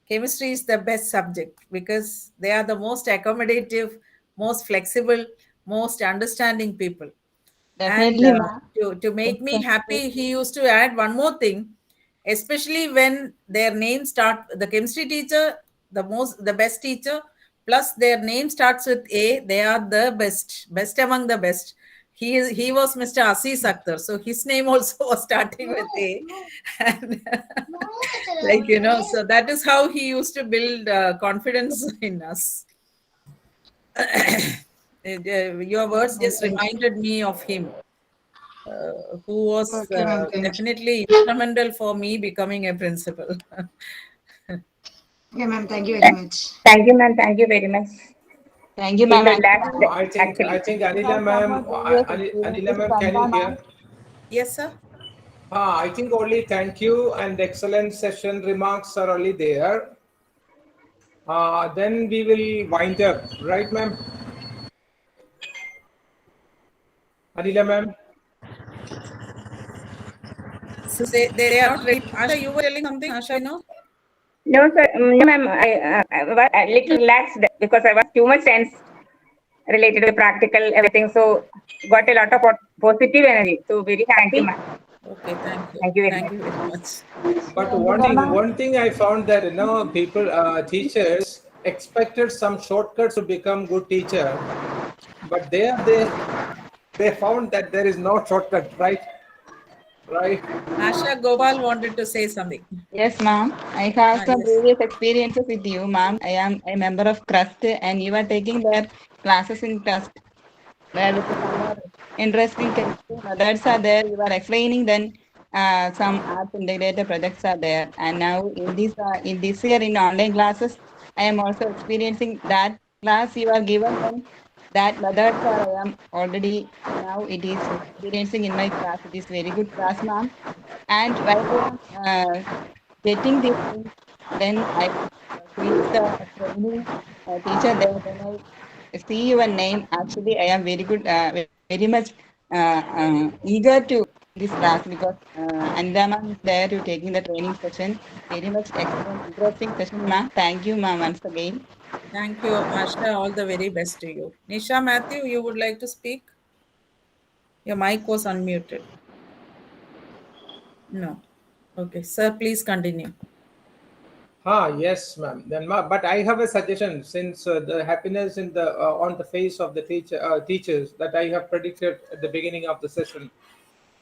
Speaker 3: chemistry is the best subject because they are the most accommodative, most flexible, most understanding people.
Speaker 4: Definitely,
Speaker 3: And
Speaker 4: ma'am.
Speaker 3: to make me happy, he used to add one more thing, especially when their names start, the chemistry teacher, the best teacher, plus their name starts with A, they are the best among the best. He was Mr. Asis Akhtar, so his name also was starting with A. And so that is how he used to build confidence in us. Your words just reminded me of him, who was
Speaker 2: Okay, ma'am, thank you.
Speaker 3: definitely instrumental for me becoming a principal.
Speaker 2: Okay, ma'am, thank you very much.
Speaker 8: Thank you, ma'am. Thank you very much.
Speaker 4: Thank you,
Speaker 8: It
Speaker 4: ma'am.
Speaker 8: will last,
Speaker 1: I think
Speaker 8: actually.
Speaker 1: Anila ma'am, Anila ma'am, can you hear?
Speaker 3: Yes, sir.
Speaker 1: I think only thank you and excellent session remarks are only there. Then we will wind up, right, ma'am? Anila ma'am.
Speaker 3: So they are not ready. Asha, you were telling something, Asha, no?
Speaker 8: No, sir. No, ma'am. I was a little relaxed because I was too much tense related to practical everything. So got a lot of positive energy. So very happy, ma'am.
Speaker 3: Okay, thank you.
Speaker 8: Thank you very
Speaker 3: Thank you very much.
Speaker 1: But one thing I found that people teachers expected some shortcuts to become good teacher, but they found that there is no shortcut, right? Right.
Speaker 3: Asha Gopal wanted to say something.
Speaker 4: Yes, ma'am. I have some
Speaker 3: Yes.
Speaker 4: previous experiences with you, ma'am. I am a member of Trust, and you are taking their classes in Trust, where with some more interesting chemistry methods are there. You are explaining, then some arts integrated projects are there. And now in this year in online classes, I am also experiencing that class you are given. Then that methods are I am already now it is experiencing in my class. It is very good class, ma'am. And while I am getting this thing, then I was reach the training teacher there, when I see your name, actually, I am very good, very much eager to this class because Anila ma'am is there to taking the training session. Very much excellent, interesting session, ma'am. Thank you, ma'am, once again.
Speaker 3: Thank you, Asha. All the very best to you. Nisha Matthew, you would like to speak? Your mic was unmuted. No. Okay, sir, please continue.
Speaker 1: Yes, ma'am. Then, but I have a suggestion. Since the happiness in the on the face of the teachers that I have predicted at the beginning of the session,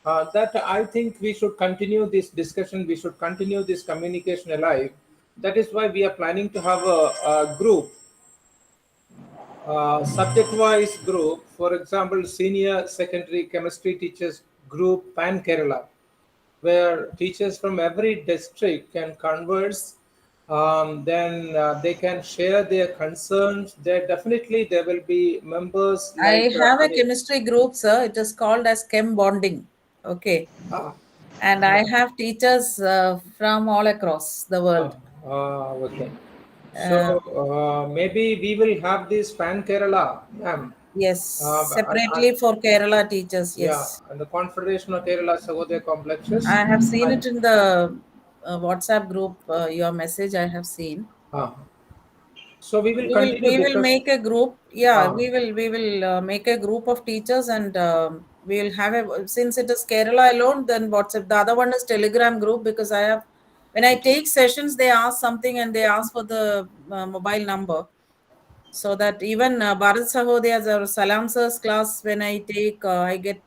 Speaker 1: that I think we should continue this discussion. We should continue this communication alive. That is why we are planning to have a group, subject-wise group. For example, senior secondary chemistry teachers group Pan Kerala, where teachers from every district can converse. Then they can share their concerns. There will be members.
Speaker 3: I
Speaker 1: Like,
Speaker 3: have a chemistry group, sir. It is called as Chem Bonding. Okay. And I have teachers from all across the world.
Speaker 1: Okay. So maybe we will have this Pan Kerala, ma'am.
Speaker 3: Yes, separately for Kerala teachers. Yes.
Speaker 1: Yeah, and the Confederation of Kerala Sahodaya Complexes.
Speaker 3: I have seen it in the WhatsApp group. Your message I have seen.
Speaker 1: So we will continue.
Speaker 3: We will make a group. Yeah, we will make a group of teachers, and we will have a. Since it is Kerala alone, then WhatsApp. The other one is Telegram group, because I have. When I take sessions, they ask something and they ask for the mobile number. So that even Bharat Sahodayas or Salam Sir's class, when I take, I get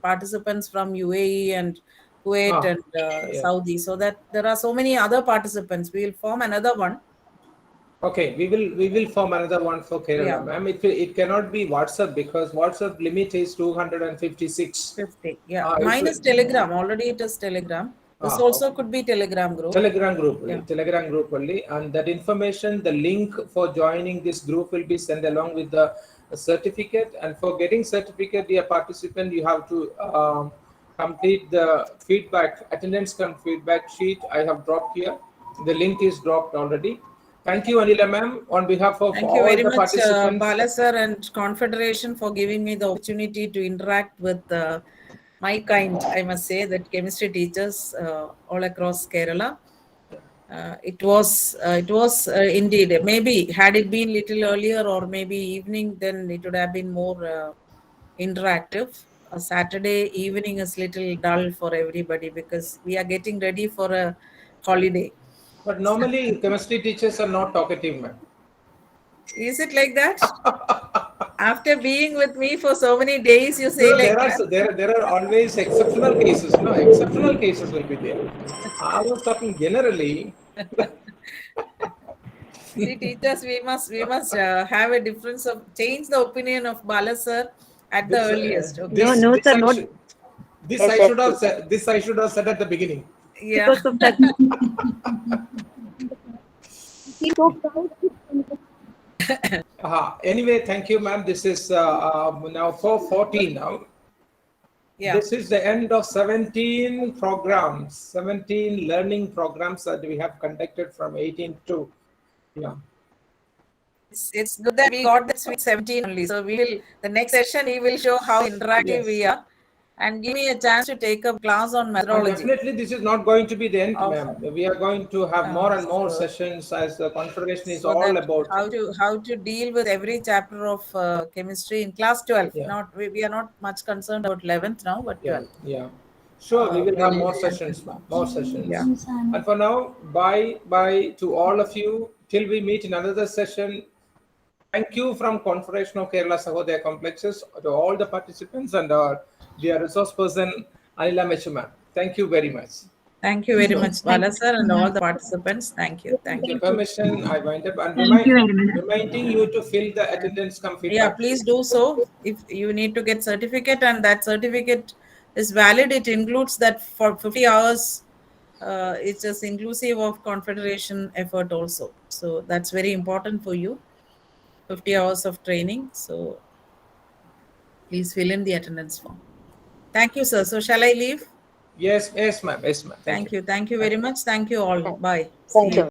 Speaker 3: participants from UAE and Kuwait and Saudi. So that there are so many other participants. We will form another one.
Speaker 1: Okay, we will form another one for Kerala, ma'am. It cannot be WhatsApp because WhatsApp limit is 256.
Speaker 3: 50. Yeah, mine is Telegram. Already it is Telegram. This also could be Telegram group.
Speaker 1: Telegram group only, and that information, the link for joining this group will be sent along with the certificate. And for getting certificate, dear participant, you have to complete the attendance feedback sheet. I have dropped here. The link is dropped already. Thank you, Anila ma'am, on behalf of
Speaker 3: Thank
Speaker 1: all
Speaker 3: you very
Speaker 1: the
Speaker 3: much,
Speaker 1: participants.
Speaker 3: Bala sir and Confederation, for giving me the opportunity to interact with my kind, I must say, that chemistry teachers all across Kerala. It was indeed, maybe had it been little earlier or maybe evening, then it would have been more interactive. A Saturday evening is little dull for everybody because we are getting ready for a holiday.
Speaker 1: But normally chemistry teachers are not talkative, ma'am.
Speaker 3: Is it like that? After being with me for so many days, you say
Speaker 1: there are always exceptional cases. No, exceptional cases will be there. I was talking generally.
Speaker 3: See, teachers, we must have a difference of change the opinion of Bala sir at the earliest. Okay?
Speaker 7: No, sir, not.
Speaker 1: This I should have said at the beginning.
Speaker 3: Yeah.
Speaker 7: Because of that.
Speaker 1: Anyway, thank you, ma'am. This is now 4:14 now.
Speaker 3: Yeah.
Speaker 1: This is the end of 17 programs, 17 learning programs that we have conducted from 18 to,
Speaker 3: It's good that we got this week 17 only. So the next session, we will show how interactive we are. And give me a chance to take up class on methodology.
Speaker 1: Definitely, this is not going to be the end, ma'am. We are going to have more and more sessions as the Confederation is all about
Speaker 3: how to deal with every chapter of chemistry in class 12.
Speaker 1: Yeah.
Speaker 3: We are not much concerned about 11th now, but 12.
Speaker 1: Yeah. Sure, we will have more sessions, ma'am. More sessions.
Speaker 3: Yeah.
Speaker 1: And for now, bye to all of you. Till we meet in another session. Thank you from Confederation of Kerala Sahodaya Complexes to all the participants and our dear resource person, Anila Mechu. Thank you very much.
Speaker 3: Thank you very much, Bala sir, and all the participants. Thank you. Thank you.
Speaker 1: Permission, I wind up and reminding you to fill the attendance feedback.
Speaker 3: Yeah, please do so. If you need to get certificate and that certificate is valid, it includes that for 50 hours. It's just inclusive of Confederation effort also. So that's very important for you. 50 hours of training. So please fill in the attendance form. Thank you, sir. So shall I leave?
Speaker 1: Yes, ma'am.
Speaker 3: Thank you. Thank you very much. Thank you all. Bye.
Speaker 9: Thank you.